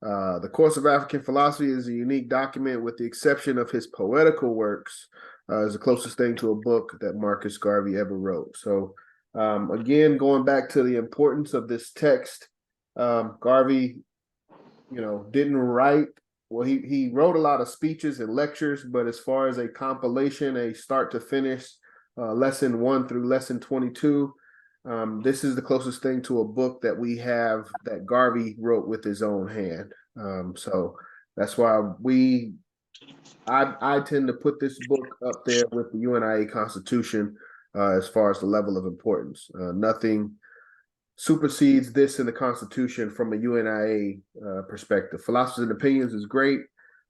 The Course of African Philosophy is a unique document, with the exception of his poetical works, is the closest thing to a book that Marcus Garvey ever wrote. So again, going back to the importance of this text, Garvey, didn't write, well, he wrote a lot of speeches and lectures, but as far as a compilation, a start to finish, lesson 1 through lesson 22, this is the closest thing to a book that we have that Garvey wrote with his own hand. So that's why I tend to put this book up there with the UNIA Constitution as far as the level of importance. Nothing supersedes this in the Constitution from a UNIA perspective. Philosophies and Opinions is great,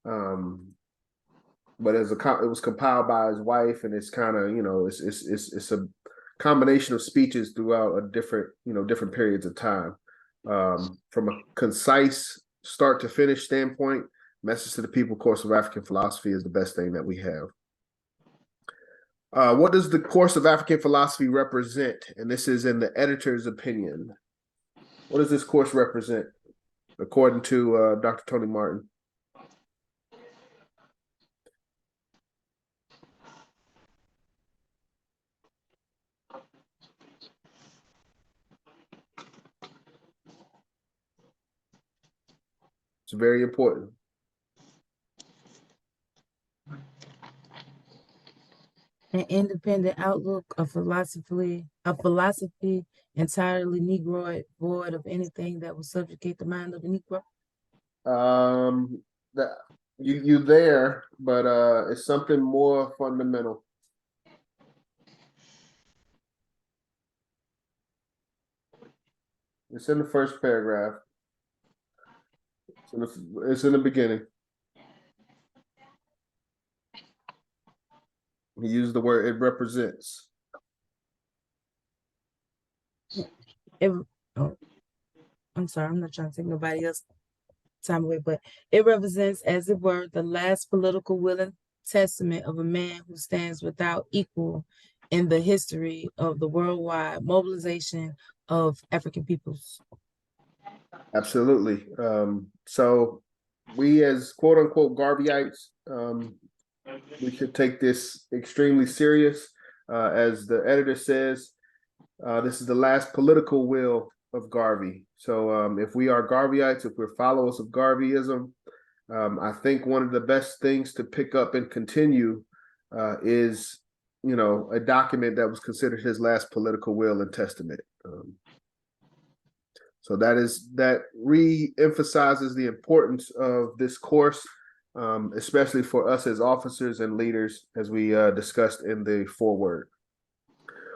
but it was compiled by his wife, and it's kind of it's a combination of speeches throughout a different periods of time. From a concise start to finish standpoint, Message to the People, Course of African Philosophy is the best thing that we have. What does the Course of African Philosophy represent? And this is in the editor's opinion. What does this course represent, according to Dr. Tony Martin? It's very important. An independent outlook, a philosophy entirely Negroid, void of anything that will subjugate the mind of the Negro. That you there, but it's something more fundamental. It's in the first paragraph. It's in the beginning. He used the word "it represents." I'm sorry, I'm not trying to take nobody else's time away, but it represents, as it were, the last political will and testament of a man who stands without equal in the history of the worldwide mobilization of African peoples. Absolutely. So we, as quote unquote Garveyites, we should take this extremely serious. As the editor says, this is the last political will of Garvey. So if we are Garveyites, if we're followers of Garveyism, I think one of the best things to pick up and continue is, a document that was considered his last political will and testament. So that re-emphasizes the importance of this course, especially for us as officers and leaders, as we discussed in the foreword.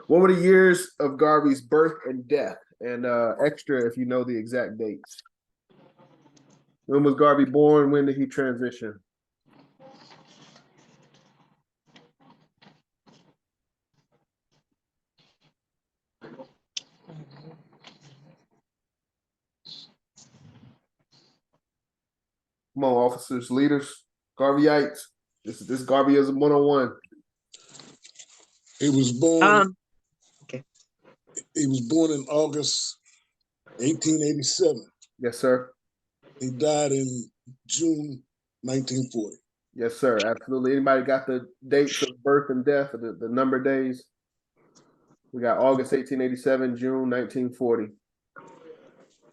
What were the years of Garvey's birth and death? And extra if you know the exact dates. When was Garvey born? When did he transition? Come on, officers, leaders, Garveyites. This Garveyism 101. He was born. Okay. He was born in August 1887. Yes, sir. He died in June 1940. Yes, sir. Absolutely. Anybody got the dates of birth and death, or the number of days? We got August 1887, June 1940.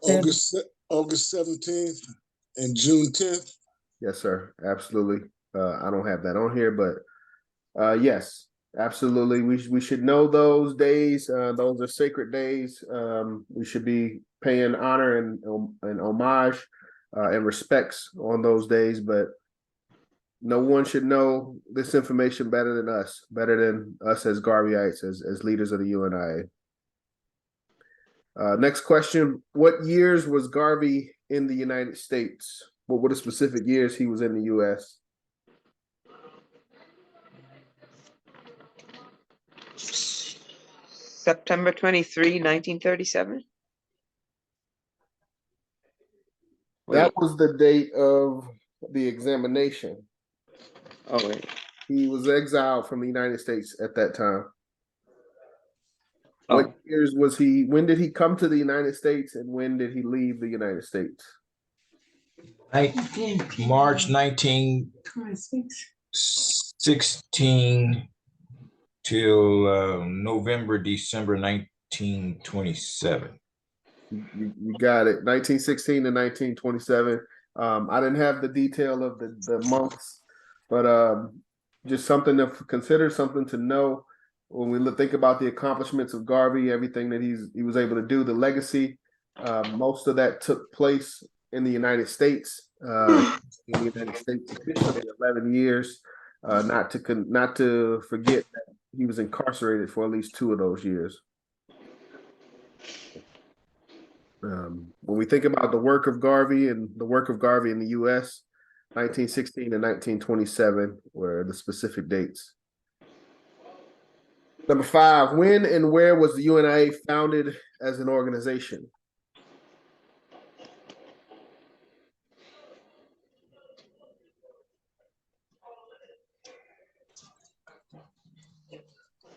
August 17th and June 10th. Yes, sir. Absolutely. I don't have that on here, but yes, absolutely. We should know those days. Those are sacred days. We should be paying honor and homage and respects on those days, but no one should know this information better than us as Garveyites, as leaders of the UNIA. Next question. What years was Garvey in the United States? What were the specific years he was in the U.S.? September 23, 1937. That was the date of the examination. Oh, wait. He was exiled from the United States at that time. Oh. What years was he? When did he come to the United States, and when did he leave the United States? March 1916 till December 1927. You got it. 1916 to 1927. I didn't have the detail of the months, but just something to consider, something to know when we think about the accomplishments of Garvey, everything that he was able to do, the legacy. Most of that took place in the United States. In the United States officially 11 years. Not to forget that he was incarcerated for at least 2 of those years. When we think about the work of Garvey and the work of Garvey in the U.S., 1916 and 1927 were the specific dates. Number 5, when and where was the UNIA founded as an organization?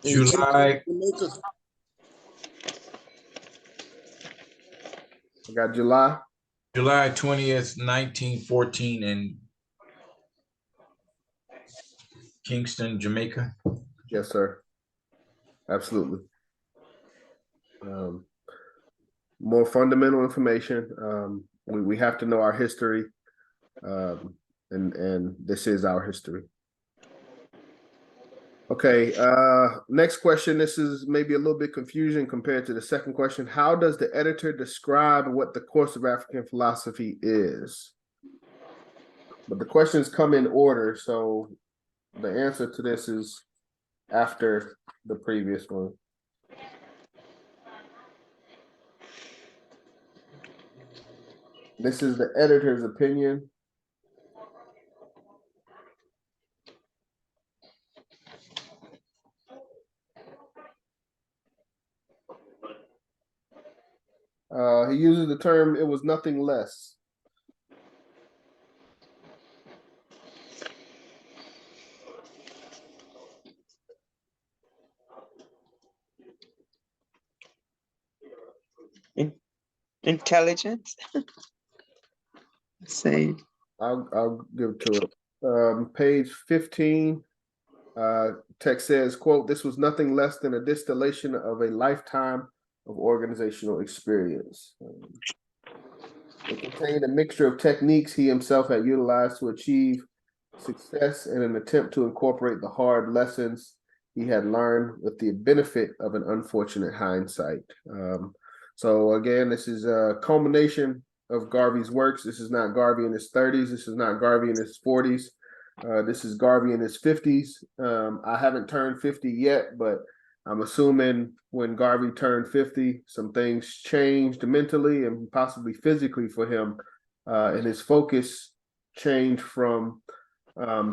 July. I got July 20th, 1914 in Kingston, Jamaica. Yes, sir. Absolutely. More fundamental information. We have to know our history, and this is our history. Okay, next question. This is maybe a little bit confusion compared to the second question. How does the editor describe what the course of African philosophy is? But the questions come in order, so the answer to this is after the previous one. This is the editor's opinion. He uses the term, it was nothing less. Intelligence. Say. I'll give it to it. Page 15. Text says, quote, "This was nothing less than a distillation of a lifetime of organizational experience. It contained a mixture of techniques he himself had utilized to achieve success in an attempt to incorporate the hard lessons he had learned with the benefit of an unfortunate hindsight. So again, this is a culmination of Garvey's works. This is not Garvey in his 30s. This is not Garvey in his 40s. This is Garvey in his 50s. I haven't turned 50 yet, but I'm assuming when Garvey turned 50, some things changed mentally and possibly physically for him, and his focus changed from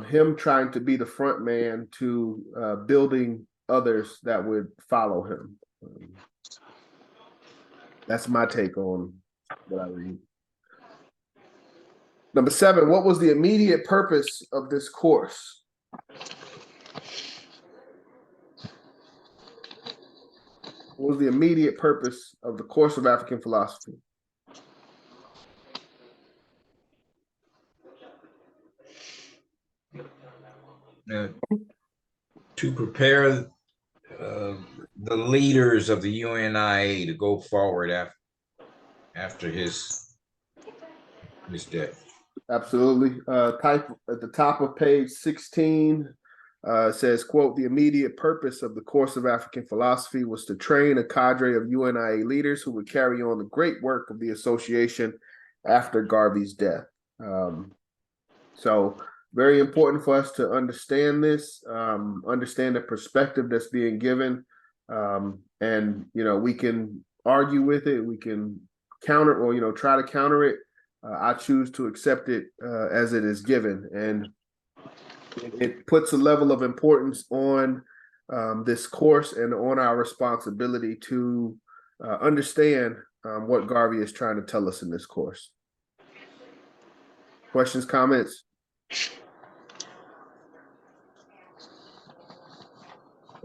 him trying to be the front man to building others that would follow him. That's my take on what I read. Number 7, what was the immediate purpose of this course? What was the immediate purpose of the course of African philosophy? To prepare the leaders of the UNIA to go forward after his death. Absolutely. Type at the top of page 16 says, quote, the immediate purpose of the course of African philosophy was to train a cadre of UNIA leaders who would carry on the great work of the association after Garvey's death. So very important for us to understand this, understand the perspective that's being given. And, we can argue with it. We can counter or, try to counter it. I choose to accept it as it is given. And it puts a level of importance on this course and on our responsibility to understand what Garvey is trying to tell us in this course. Questions, comments?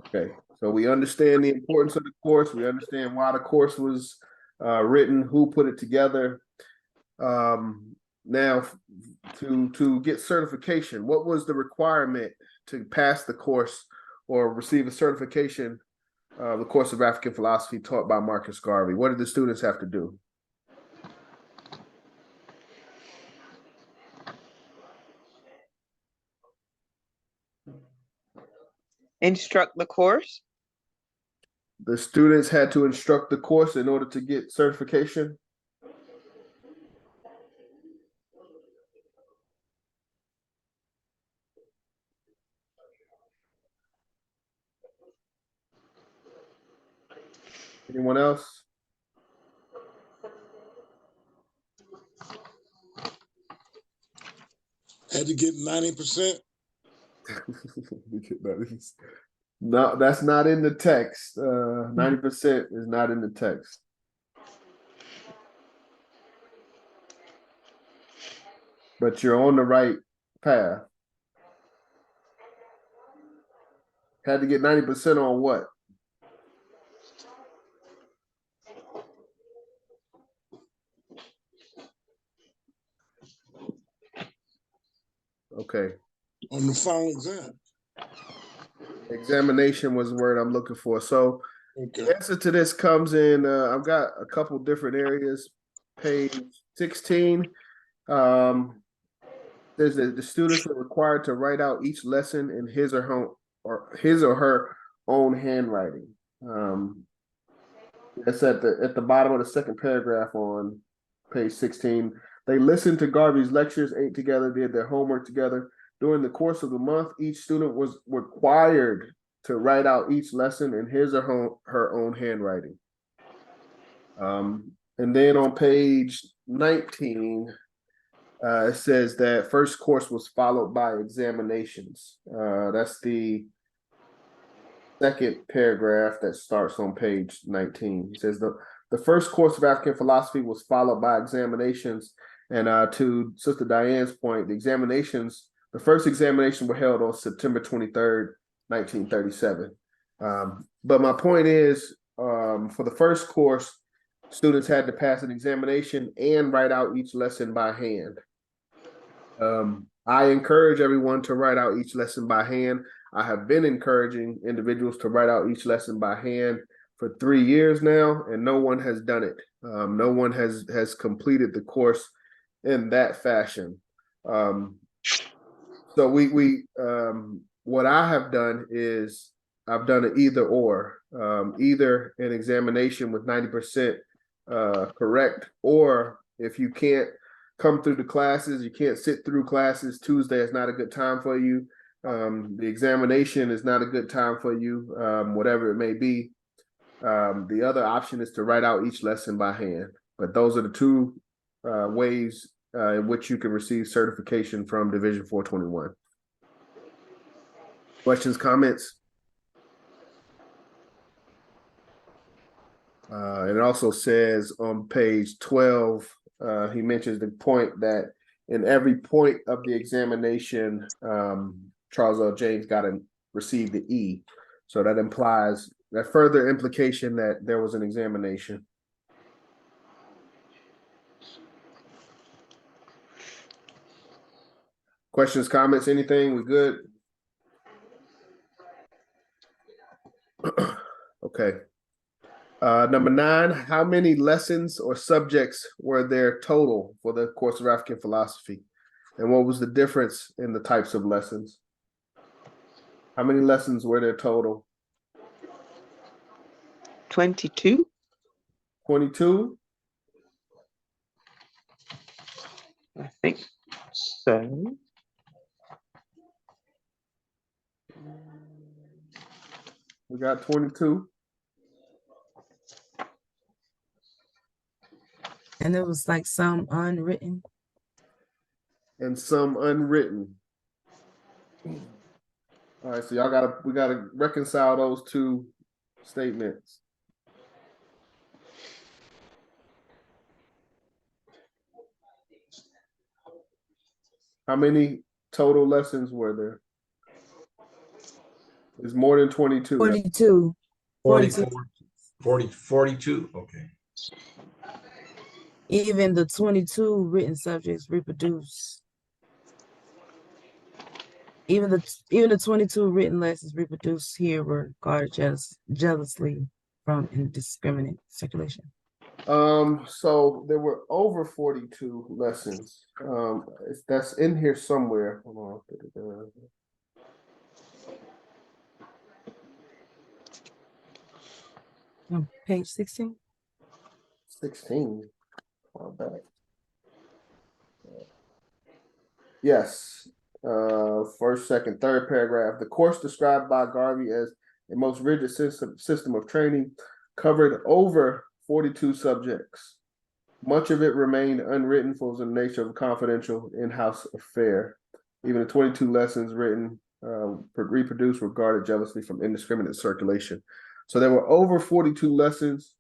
Okay, so we understand the importance of the course. We understand why the course was written, who put it together. Now, to get certification, what was the requirement to pass the course or receive a certification of the course of African philosophy taught by Marcus Garvey? What did the students have to do? Instruct the course. The students had to instruct the course in order to get certification. Anyone else? Had to get 90%. No, that's not in the text. 90% is not in the text. But you're on the right path. Had to get 90% on what? Okay. On the final exam. Examination was the word I'm looking for. So the answer to this comes in, I've got a couple different areas. Page 16. There's the students are required to write out each lesson in his or her own handwriting. It's at the bottom of the second paragraph on page 16. They listened to Garvey's lectures, ate together, did their homework together. During the course of the month, each student was required to write out each lesson in his or her own handwriting. And then on page 19, it says that first course was followed by examinations. That's the second paragraph that starts on page 19. It says the first course of African philosophy was followed by examinations. And to Sister Diane's point, the first examination were held on September 23rd, 1937. But my point is, for the first course, students had to pass an examination and write out each lesson by hand. I encourage everyone to write out each lesson by hand. I have been encouraging individuals to write out each lesson by hand for 3 years now, and no one has done it. No one has completed the course in that fashion. So what I have done is I've done an either or, either an examination with 90% correct, or if you can't come through the classes, you can't sit through classes, Tuesday is not a good time for you. The examination is not a good time for you, whatever it may be. The other option is to write out each lesson by hand. But those are the two ways in which you can receive certification from Division 421. Questions, comments? It also says on page 12, he mentions the point that in every point of the examination, Charles L. James received the E. So that implies that further implication that there was an examination. Questions, comments, anything? We good? Okay. Number 9, how many lessons or subjects were there total for the course of African philosophy? And what was the difference in the types of lessons? How many lessons were there total? 22. 22? I think so. We got 22. And there was like some unwritten. And some unwritten. All right, so we gotta reconcile those two statements. How many total lessons were there? It's more than 22. 42. 44, 42. Okay. Even the 22 written subjects reproduce. Even the 22 written lessons reproduced here were guarded jealously from indiscriminate circulation. So there were over 42 lessons. That's in here somewhere. Hold on. On page 16. 16. Far back. Yes. First, second, third paragraph. The course described by Garvey as a most rigid system of training covered over 42 subjects. Much of it remained unwritten for the nature of a confidential in-house affair. Even the 22 lessons written, reproduced, were guarded jealously from indiscriminate circulation. So there were over 42 lessons,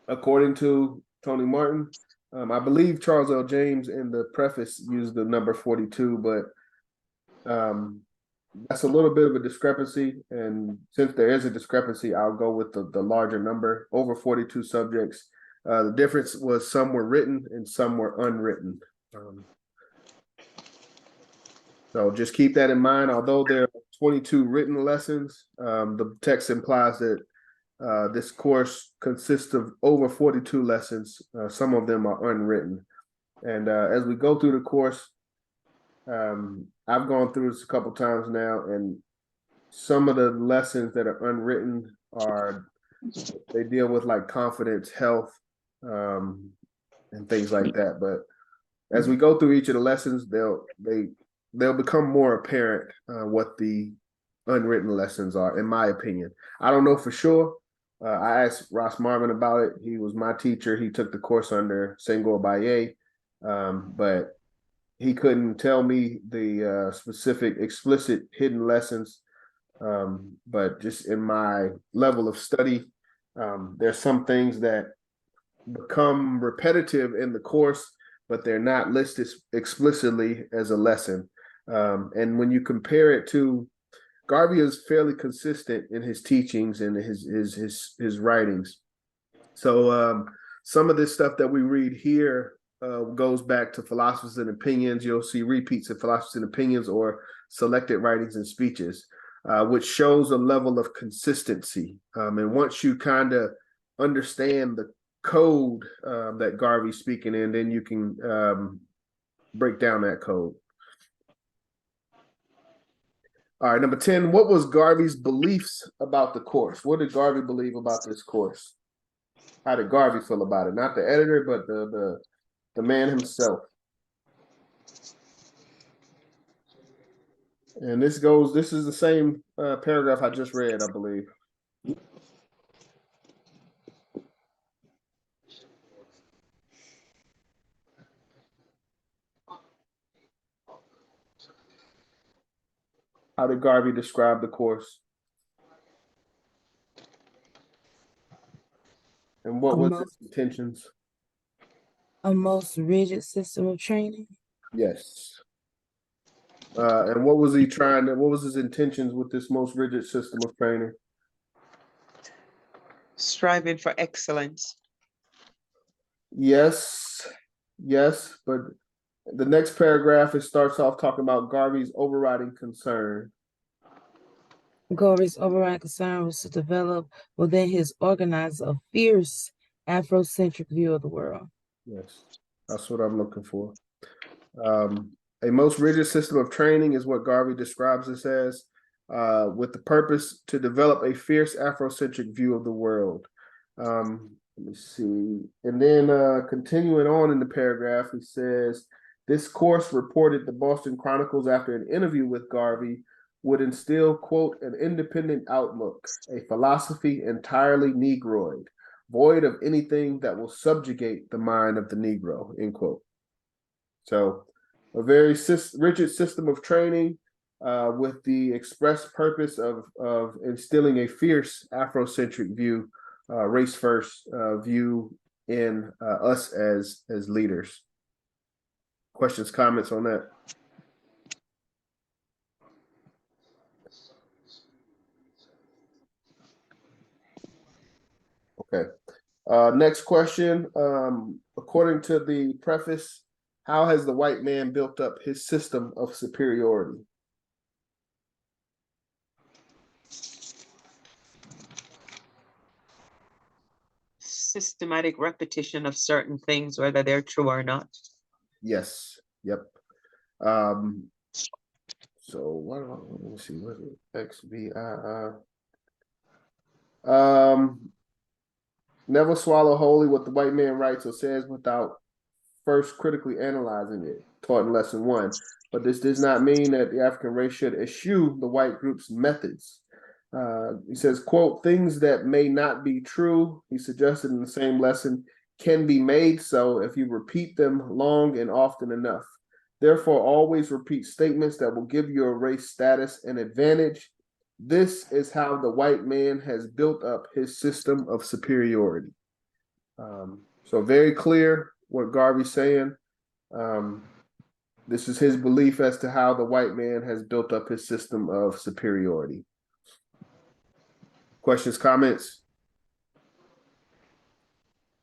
according to Tony Martin. I believe Charles L. James in the preface used the number 42, but that's a little bit of a discrepancy. And since there is a discrepancy, I'll go with the larger number, over 42 subjects. The difference was some were written and some were unwritten. So just keep that in mind. Although there are 22 written lessons, the text implies that this course consists of over 42 lessons. Some of them are unwritten. And as we go through the course, I've gone through this a couple times now, and some of the lessons that are unwritten they deal with like confidence, health, and things like that. But as we go through each of the lessons, they'll become more apparent what the unwritten lessons are, in my opinion. I don't know for sure. I asked Ross Marvin about it. He was my teacher. He took the course under Senghor Baye, but he couldn't tell me the specific, explicit hidden lessons. But just in my level of study, there's some things that become repetitive in the course, but they're not listed explicitly as a lesson. And when you compare it to, Garvey is fairly consistent in his teachings and his writings. So some of this stuff that we read here goes back to Philosophers and Opinions. You'll see repeats of Philosophers and Opinions or selected writings and speeches. which shows a level of consistency. And once you kind of understand the code that Garvey's speaking in, then you can break down that code. All right, number 10, what was Garvey's beliefs about the course? What did Garvey believe about this course? How did Garvey feel about it? Not the editor, but the man himself. And this is the same paragraph I just read, I believe. How did Garvey describe the course? And what was his intentions? A most rigid system of training. Yes. And what was what was his intentions with this most rigid system of training? Striving for excellence. Yes, but the next paragraph, it starts off talking about Garvey's overriding concern. Garvey's overriding concern was to develop within his organizer a fierce Afrocentric view of the world. Yes, that's what I'm looking for. A most rigid system of training is what Garvey describes this as, with the purpose to develop a fierce Afrocentric view of the world. Let me see. And then continuing on in the paragraph, he says, this course, reported the Boston Chronicles after an interview with Garvey, would instill, quote, an independent outlook, a philosophy entirely Negroid, void of anything that will subjugate the mind of the Negro, end quote. So a very rigid system of training with the express purpose of instilling a fierce Afrocentric view, race first view in us as leaders. Questions, comments on that? Okay. Next question. According to the preface, how has the white man built up his system of superiority? Systematic repetition of certain things, whether they're true or not. Yes. Yep. So what? Let me see. What is it? XVII. Never swallow wholly what the white man writes or says without first critically analyzing it, taught in lesson 1. But this does not mean that the African race should eschew the white group's methods. He says, quote, things that may not be true, he suggested in the same lesson, can be made so if you repeat them long and often enough. Therefore, always repeat statements that will give your race status and advantage. This is how the white man has built up his system of superiority. So very clear what Garvey's saying. This is his belief as to how the white man has built up his system of superiority. Questions, comments?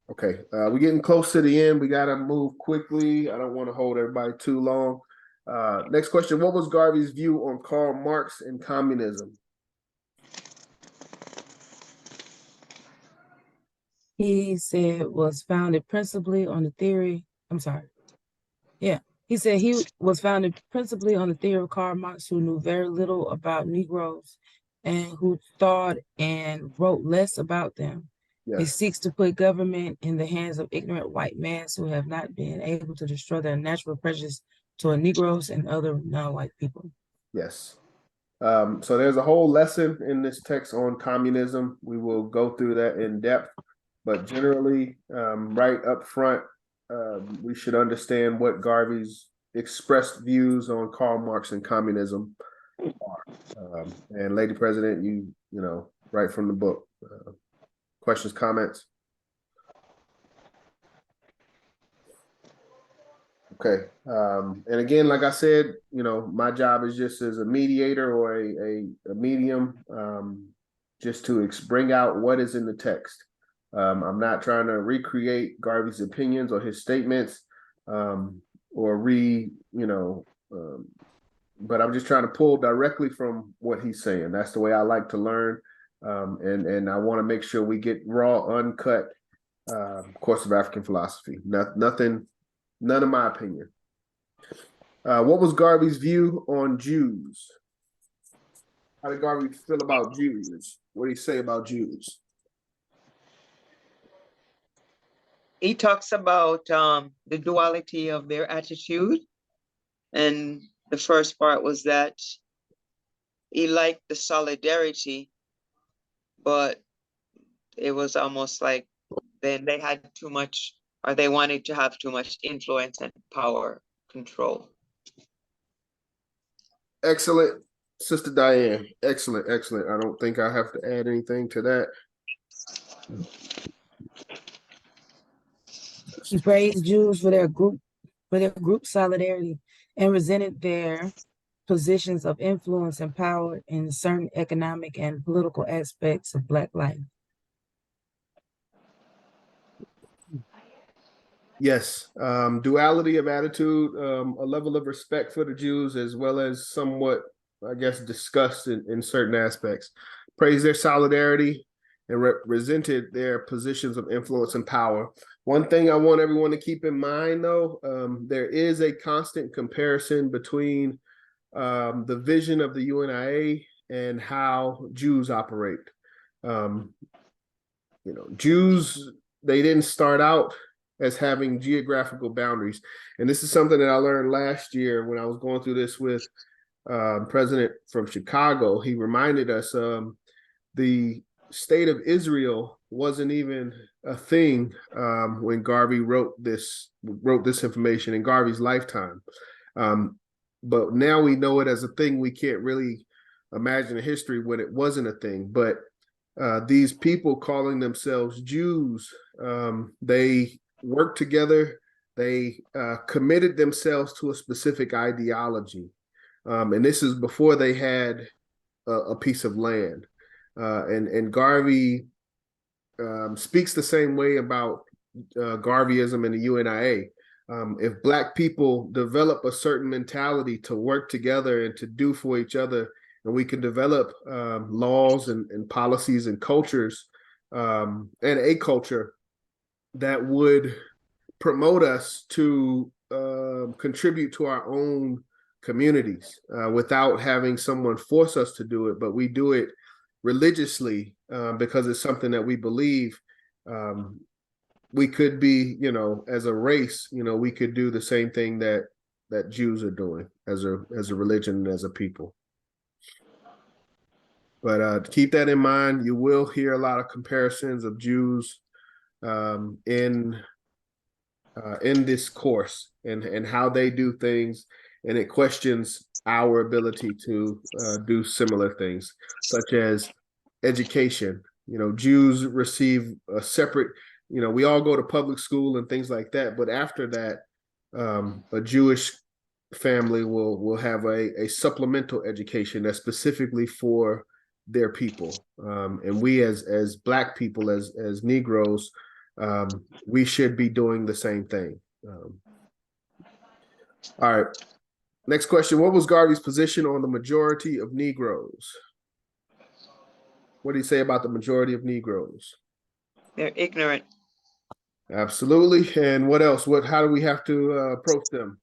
Okay, we're getting close to the end. We got to move quickly. I don't want to hold everybody too long. Next question, what was Garvey's view on Karl Marx and communism? He said was founded principally on the theory, he said he was founded principally on the theory of Karl Marx, who knew very little about Negroes and who thought and wrote less about them. Yes. It seeks to put government in the hands of ignorant white men who have not been able to destroy their natural prejudice toward Negroes and other non-white people. Yes. So there's a whole lesson in this text on communism. We will go through that in depth, but generally, right up front, we should understand what Garvey's expressed views on Karl Marx and communism are. And Lady President, you know, right from the book. Questions, comments? Okay. And again, like I said, you know, my job is just as a mediator or a medium, just to bring out what is in the text. I'm not trying to recreate Garvey's opinions or his statements, or but I'm just trying to pull directly from what he's saying. That's the way I like to learn. And I want to make sure we get raw, uncut course of African philosophy. Nothing, none of my opinion. What was Garvey's view on Jews? How did Garvey feel about Jews? What did he say about Jews? He talks about the duality of their attitude. And the first part was that he liked the solidarity, but it was almost like then they had too much, or they wanted to have too much influence and power control. Excellent, Sister Diane. Excellent, excellent. I don't think I have to add anything to that. He praised Jews for their group solidarity and resented their positions of influence and power in certain economic and political aspects of Black life. Yes, duality of attitude, a level of respect for the Jews, as well as somewhat, I guess, disgust in certain aspects. Praised their solidarity and resented their positions of influence and power. One thing I want everyone to keep in mind, though, there is a constant comparison between the vision of the UNIA and how Jews operate. Jews, they didn't start out as having geographical boundaries. And this is something that I learned last year when I was going through this with President from Chicago. He reminded us the state of Israel wasn't even a thing when Garvey wrote this information in Garvey's lifetime. But now we know it as a thing. We can't really imagine a history when it wasn't a thing. But these people calling themselves Jews, they worked together. They committed themselves to a specific ideology. And this is before they had a piece of land. And Garvey speaks the same way about Garveyism and the UNIA. If Black people develop a certain mentality to work together and to do for each other, and we can develop laws and policies and cultures and a culture that would promote us to contribute to our own communities without having someone force us to do it, but we do it religiously because it's something that we believe. We could be, as a race, we could do the same thing that Jews are doing as a religion and as a people. But keep that in mind. You will hear a lot of comparisons of Jews in this course and how they do things, and it questions our ability to do similar things, such as education. Jews receive a separate, we all go to public school and things like that, but after that, a Jewish family will have a supplemental education that's specifically for their people. And we as Black people, as Negroes, we should be doing the same thing. All right. Next question. What was Garvey's position on the majority of Negroes? What do you say about the majority of Negroes? They're ignorant. Absolutely. And what else? How do we have to approach them?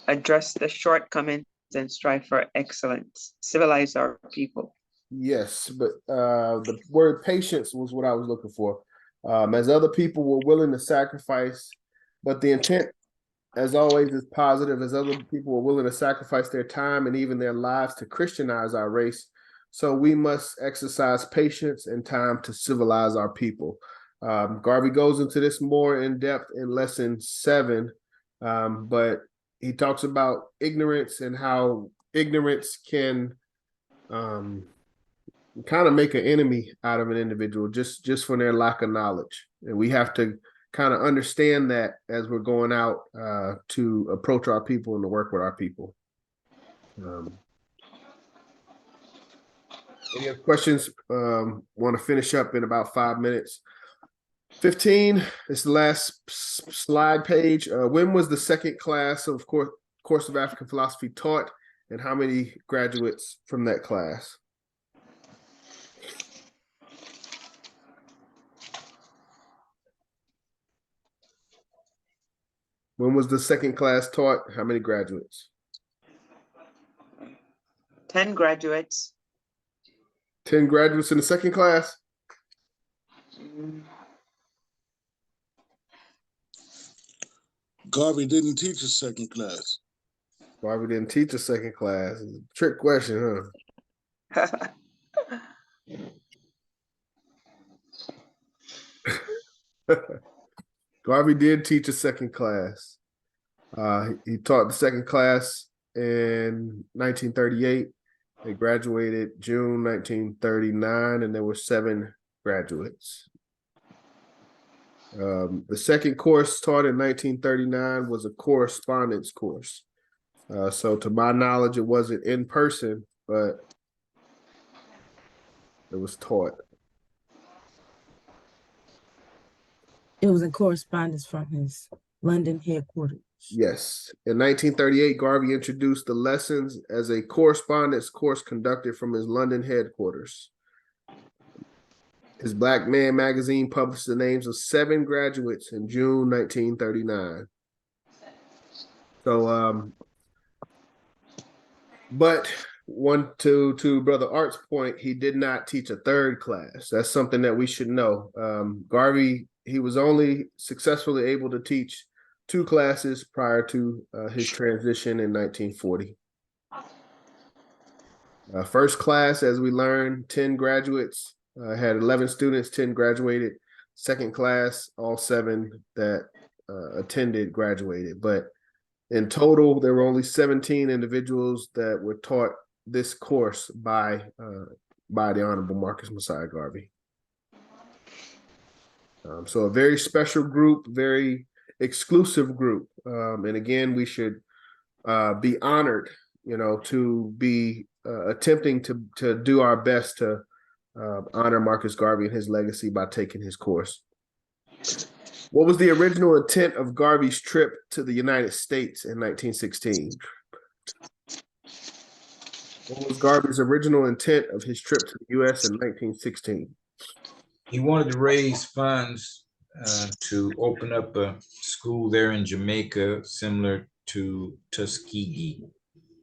Address the shortcomings and strive for excellence. Civilize our people. Yes, but the word patience was what I was looking for. As other people were willing to sacrifice, but the intent, as always, is positive. As other people were willing to sacrifice their time and even their lives to Christianize our race, so we must exercise patience and time to civilize our people. Garvey goes into this more in depth in lesson 7, but he talks about ignorance and how ignorance can kind of make an enemy out of an individual just for their lack of knowledge. And we have to kind of understand that as we're going out to approach our people and to work with our people. Any other questions? Want to finish up in about 5 minutes. 15 is the last slide page. When was the second class of course of African philosophy taught, and how many graduates from that class? When was the second class taught? How many graduates? 10 graduates. 10 graduates in the second class? Garvey didn't teach a second class. Garvey didn't teach a second class. It's a trick question, huh? Garvey did teach a second class. He taught the second class in 1938. They graduated June 1939, and there were 7 graduates. The second course taught in 1939 was a correspondence course. So to my knowledge, it wasn't in person, but it was taught. It was in correspondence from his London headquarters. Yes. In 1938, Garvey introduced the lessons as a correspondence course conducted from his London headquarters. His Black Man magazine published the names of 7 graduates in June 1939. So, but to Brother Art's point, he did not teach a third class. That's something that we should know. Garvey, he was only successfully able to teach 2 classes prior to his transition in 1940. First class, as we learned, 10 graduates, had 11 students, 10 graduated. Second class, all 7 that attended graduated. But in total, there were only 17 individuals that were taught this course by the Honorable Marcus Messiah Garvey. So a very special group, very exclusive group. And again, we should be honored, to be attempting to do our best to honor Marcus Garvey and his legacy by taking his course. What was the original intent of Garvey's trip to the United States in 1916? What was Garvey's original intent of his trip to the U.S. in 1916? He wanted to raise funds to open up a school there in Jamaica, similar to Tuskegee.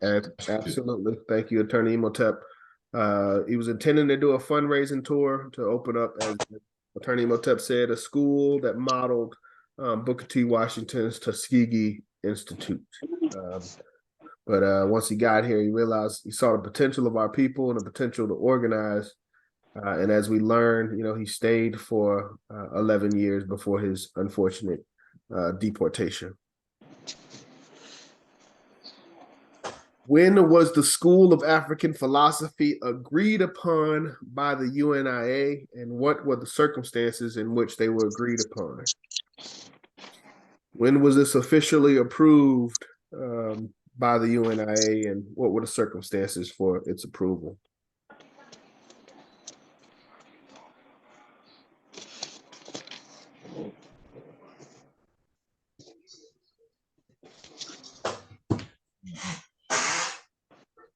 Absolutely. Thank you, Attorney Imhotep. He was intending to do a fundraising tour to open up, as Attorney Imhotep said, a school that modeled Booker T. Washington's Tuskegee Institute. But once he got here, he realized he saw the potential of our people and the potential to organize. And as we learned, he stayed for 11 years before his unfortunate deportation. When was the School of African Philosophy agreed upon by the UNIA, and what were the circumstances in which they were agreed upon? When was this officially approved by the UNIA, and what were the circumstances for its approval?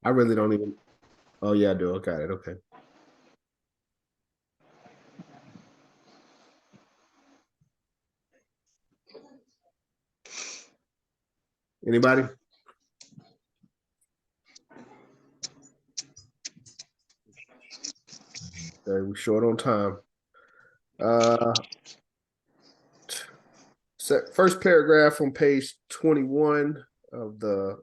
I really don't even. Oh, yeah, I do. I got it. Okay. Anybody? Okay, we're short on time. First paragraph on page 21 of the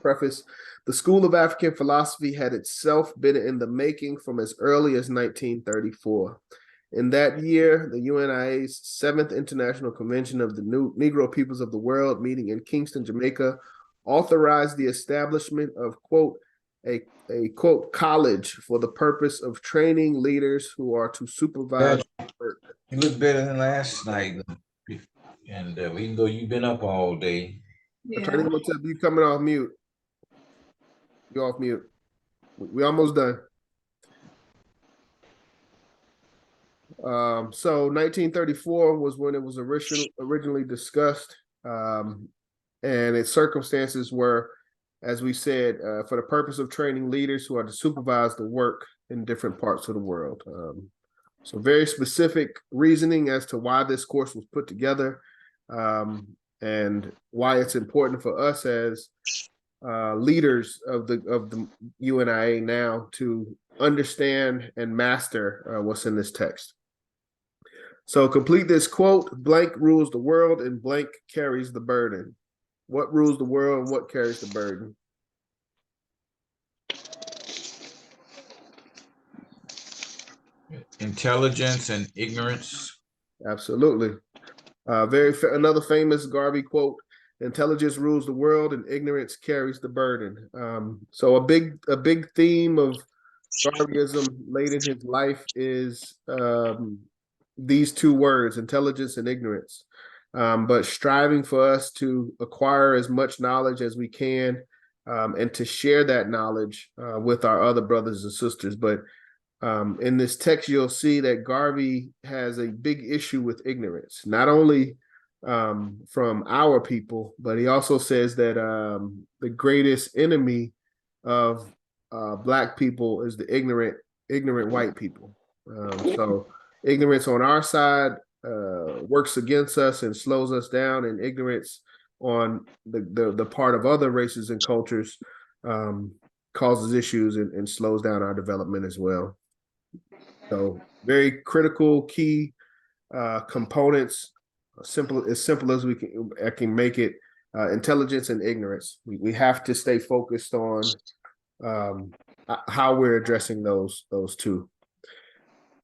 preface. The School of African Philosophy had itself been in the making from as early as 1934. In that year, the UNIA's 7th International Convention of the Negro Peoples of the World, meeting in Kingston, Jamaica, authorized the establishment of, quote, a quote, college for the purpose of training leaders who are to supervise work. You look better than last night. And even though you've been up all day. Yeah. Attorney Imhotep, you coming off mute. You're off mute. We almost done. So 1934 was when it was originally discussed. and its circumstances were, as we said, for the purpose of training leaders who are to supervise the work in different parts of the world. So very specific reasoning as to why this course was put together, and why it's important for us as leaders of the UNIA now to understand and master what's in this text. So complete this quote: blank rules the world and blank carries the burden. What rules the world and what carries the burden? Intelligence and ignorance. Absolutely. Another famous Garvey quote: intelligence rules the world and ignorance carries the burden. So a big theme of Garveyism late in his life is these two words, intelligence and ignorance. But striving for us to acquire as much knowledge as we can, and to share that knowledge with our other brothers and sisters. But in this text, you'll see that Garvey has a big issue with ignorance, not only from our people, but he also says that the greatest enemy of Black people is the ignorant white people. So ignorance on our side works against us and slows us down, and ignorance on the part of other races and cultures causes issues and slows down our development as well. So very critical, key components, as simple as I can make it, intelligence and ignorance. We have to stay focused on how we're addressing those two.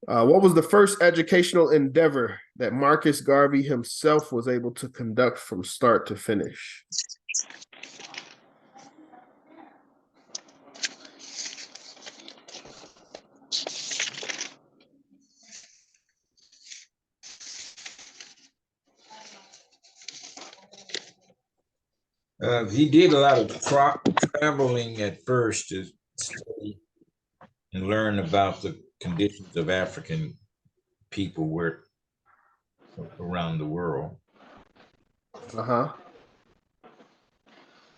What was the first educational endeavor that Marcus Garvey himself was able to conduct from start to finish? He did a lot of traveling at first to study and learn about the conditions of African people around the world.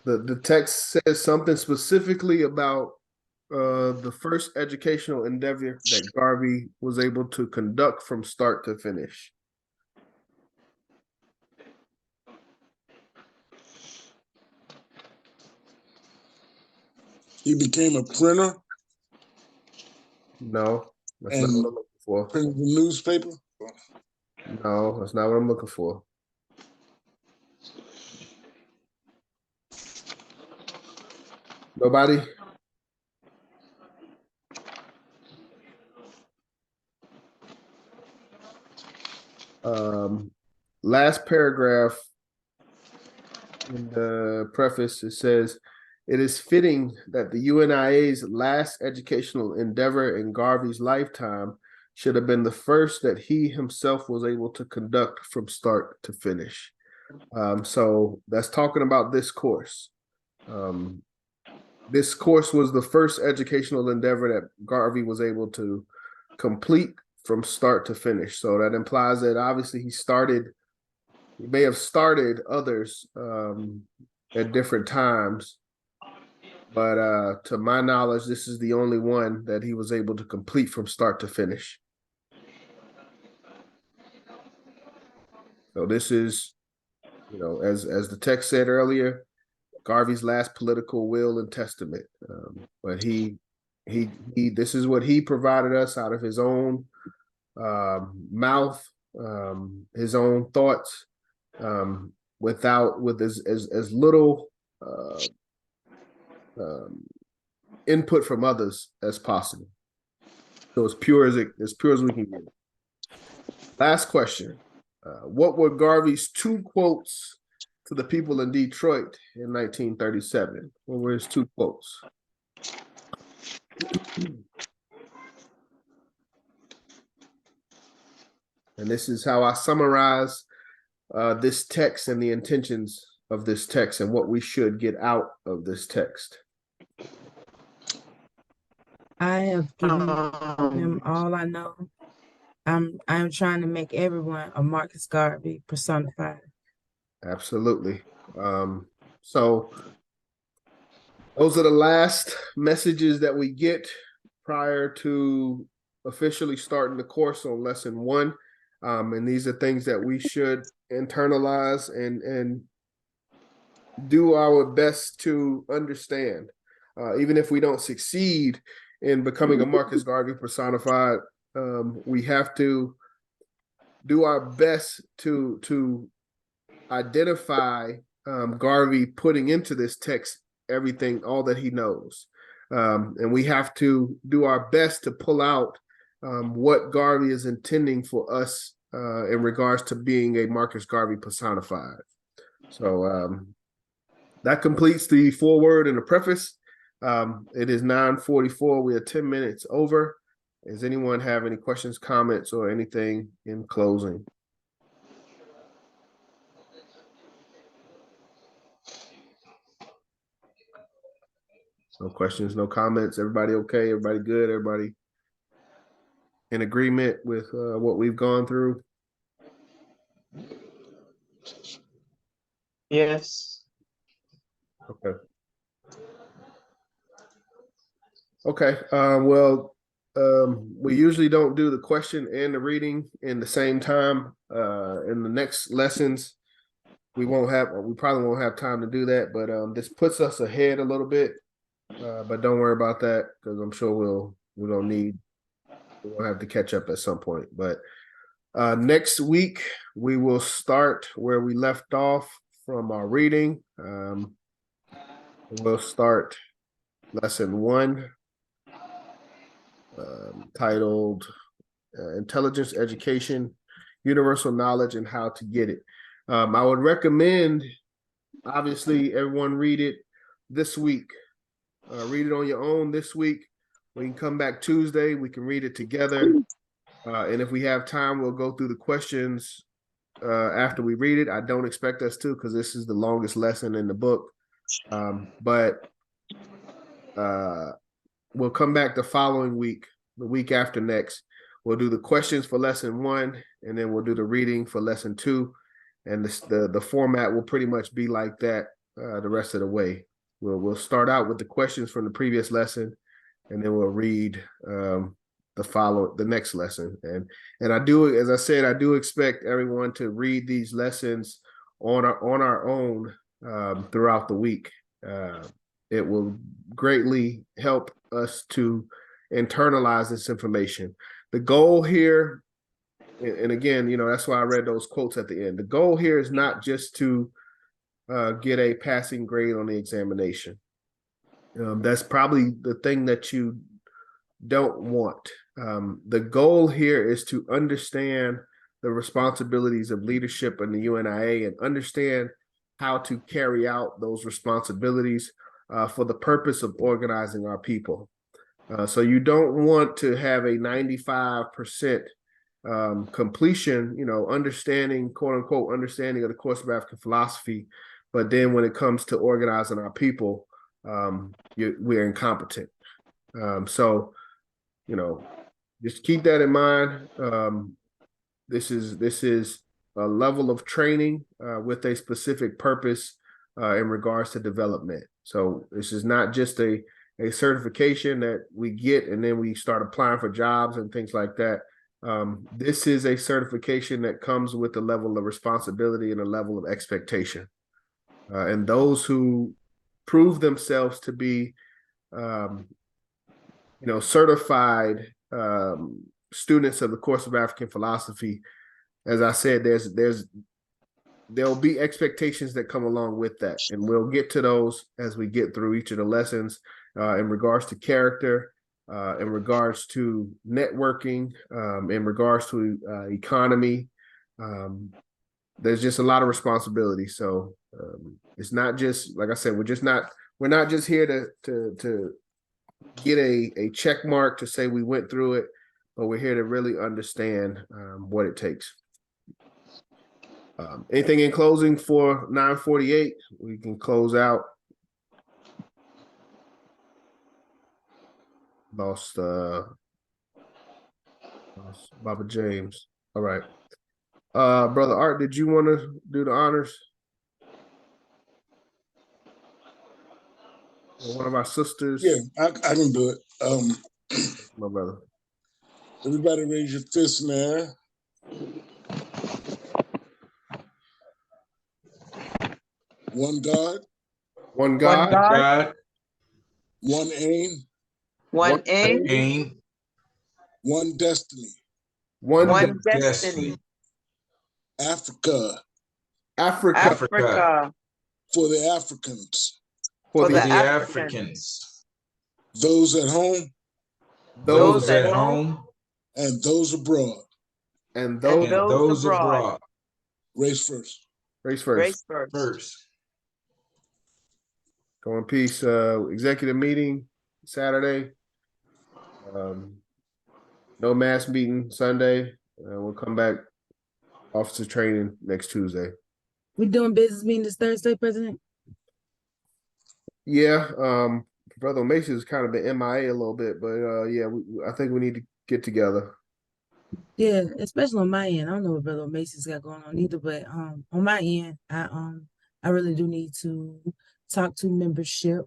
The text says something specifically about the first educational endeavor that Garvey was able to conduct from start to finish. He became a printer. No, that's not what I'm looking for. Printed the newspaper. No, that's not what I'm looking for. Nobody? Last paragraph in the preface, it says, "It is fitting that the UNIA's last educational endeavor in Garvey's lifetime should have been the first that he himself was able to conduct from start to finish." So that's talking about this course. This course was the first educational endeavor that Garvey was able to complete from start to finish. So that implies that obviously he may have started others at different times, but to my knowledge, this is the only one that he was able to complete from start to finish. So this is, as the text said earlier, Garvey's last political will and testament. But this is what he provided us out of his own mouth, his own thoughts, with as little input from others as possible. So as pure as we can get. Last question. What were Garvey's two quotes to the people in Detroit in 1937? What were his two quotes? And this is how I summarize this text and the intentions of this text and what we should get out of this text. I have given them all I know. I am trying to make everyone a Marcus Garvey personified. Absolutely. So those are the last messages that we get prior to officially starting the course on lesson 1. And these are things that we should internalize and do our best to understand. Even if we don't succeed in becoming a Marcus Garvey personified, we have to do our best to identify Garvey putting into this text everything, all that he knows. And we have to do our best to pull out what Garvey is intending for us in regards to being a Marcus Garvey personified. So that completes the foreword and the preface. It is 9:44. We are 10 minutes over. Does anyone have any questions, comments, or anything in closing? No questions, no comments. Everybody okay? Everybody good? Everybody in agreement with what we've gone through? Yes. Okay. Okay. Well, we usually don't do the question and the reading in the same time. In the next lessons, we probably won't have time to do that, but this puts us ahead a little bit. But don't worry about that, because I'm sure we'll have to catch up at some point. But next week we will start where we left off from our reading. We'll start lesson 1, titled Intelligence Education, Universal Knowledge and How to Get It. I would recommend, obviously, everyone read it this week. Read it on your own this week. We can come back Tuesday. We can read it together. And if we have time, we'll go through the questions after we read it. I don't expect us to, because this is the longest lesson in the book. But we'll come back the following week, the week after next. We'll do the questions for lesson 1, and then we'll do the reading for lesson 2. And the format will pretty much be like that the rest of the way. We'll start out with the questions from the previous lesson, and then we'll read the next lesson. And I do, as I said, I do expect everyone to read these lessons on our own throughout the week. It will greatly help us to internalize this information. The goal here, and again, that's why I read those quotes at the end. The goal here is not just to get a passing grade on the examination. That's probably the thing that you don't want. The goal here is to understand the responsibilities of leadership in the UNIA and understand how to carry out those responsibilities for the purpose of organizing our people. So you don't want to have a 95% completion, understanding, quote unquote, understanding of the course of African philosophy. But then when it comes to organizing our people, we're incompetent. So, just keep that in mind. This is a level of training with a specific purpose in regards to development. So this is not just a certification that we get and then we start applying for jobs and things like that. This is a certification that comes with a level of responsibility and a level of expectation. And those who prove themselves to be, certified students of the course of African philosophy, as I said, there'll be expectations that come along with that, and we'll get to those as we get through each of the lessons in regards to character, in regards to networking, in regards to economy. There's just a lot of responsibility. So it's not just, like I said, we're not just here to get a check mark to say we went through it, but we're here to really understand what it takes. Anything in closing for 9:48? We can close out. Lost Baba James. All right. Brother Art, did you want to do the honors? One of our sisters. Yeah, I can do it. My brother. Everybody raise your fist, man. One God, One God. God, one aim, One aim, aim, one destiny. one destiny. Africa, Africa. Africa for the Africans. for the the Africans. Africans. Those at home Those Those at at home and those abroad. and and those. those abroad. Race first. Race first. Race first. first. Go in peace. Executive meeting Saturday. No mass meeting Sunday. We'll come back officer training next Tuesday. We doing business meeting this Thursday, President? Yeah. Brother Mason has kind of been MIA a little bit, but yeah, I think we need to get together. Yeah, especially on my end. I don't know what Brother Macy's got going on either, but on my end, I really do need to talk to membership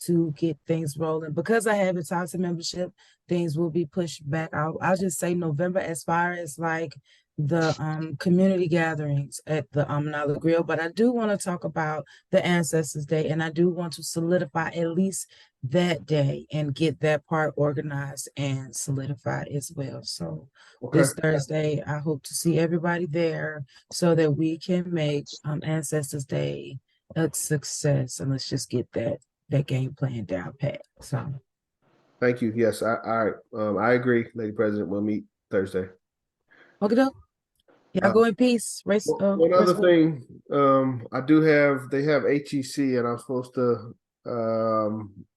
to get things rolling. Because I haven't talked to membership, things will be pushed back. I'll just say November as far as like the community gatherings at the Nala Grill. But I do want to talk about the Ancestors Day, and I do want to solidify at least that day and get that part organized and solidified as well. So this Thursday, I hope to see everybody there so that we can make Ancestors Day a success, and let's just get that game plan down pat. So Thank you. Yes, I agree, Lady President. We'll meet Thursday. okay, y'all go in peace. One other thing, they have HEC, and I'm supposed to.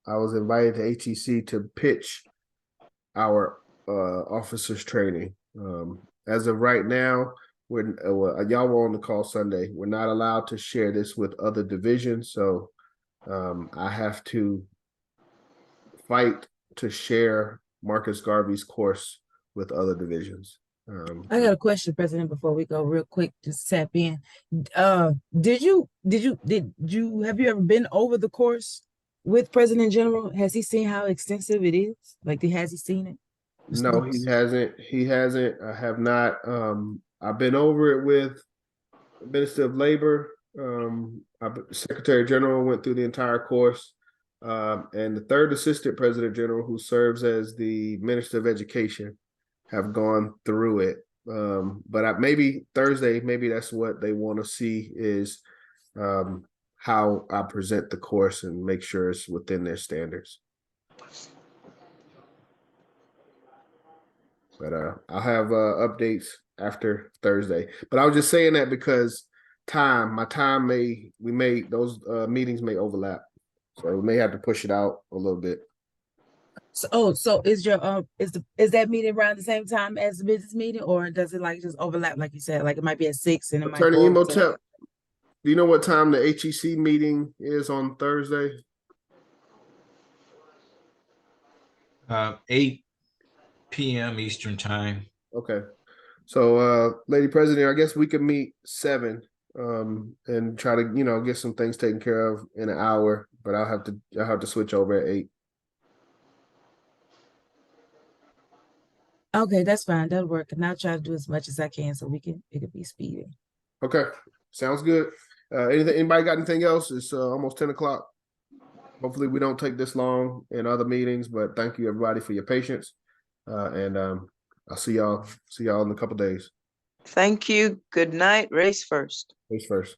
I was invited to HEC to pitch our officers training. As of right now, y'all were on the call Sunday. We're not allowed to share this with other divisions, so I have to fight to share Marcus Garvey's course with other divisions. I got a question, President, before we go real quick, just tap in. Have you ever been over the course with President General? Has he seen how extensive it is? Like, has he seen it? No, he hasn't. He hasn't. I have not. I've been over it with the Minister of Labor. Secretary General went through the entire course. And the third Assistant President General, who serves as the Minister of Education, have gone through it. But maybe Thursday, maybe that's what they want to see is how I present the course and make sure it's within their standards. But I'll have updates after Thursday. But I was just saying that because those meetings may overlap. So we may have to push it out a little bit. So is your is that meeting around the same time as the business meeting, or does it like just overlap, like you said, like it might be at 6 and it might Attorney go over Emotep, do you know what time the HEC meeting is on Thursday? 8 p.m. Eastern time. Okay. So Lady President, I guess we could meet 7 and try to, get some things taken care of in an hour, but I'll have to switch over at 8. Okay, that's fine. That'll work. And I'll try to do as much as I can so it could be speedy. Okay. Sounds good. Anybody got anything else? It's almost 10 o'clock. Hopefully we don't take this long in other meetings, but thank you everybody for your patience. And I'll see y'all in a couple days. Thank you. Good night. Race first. Race first.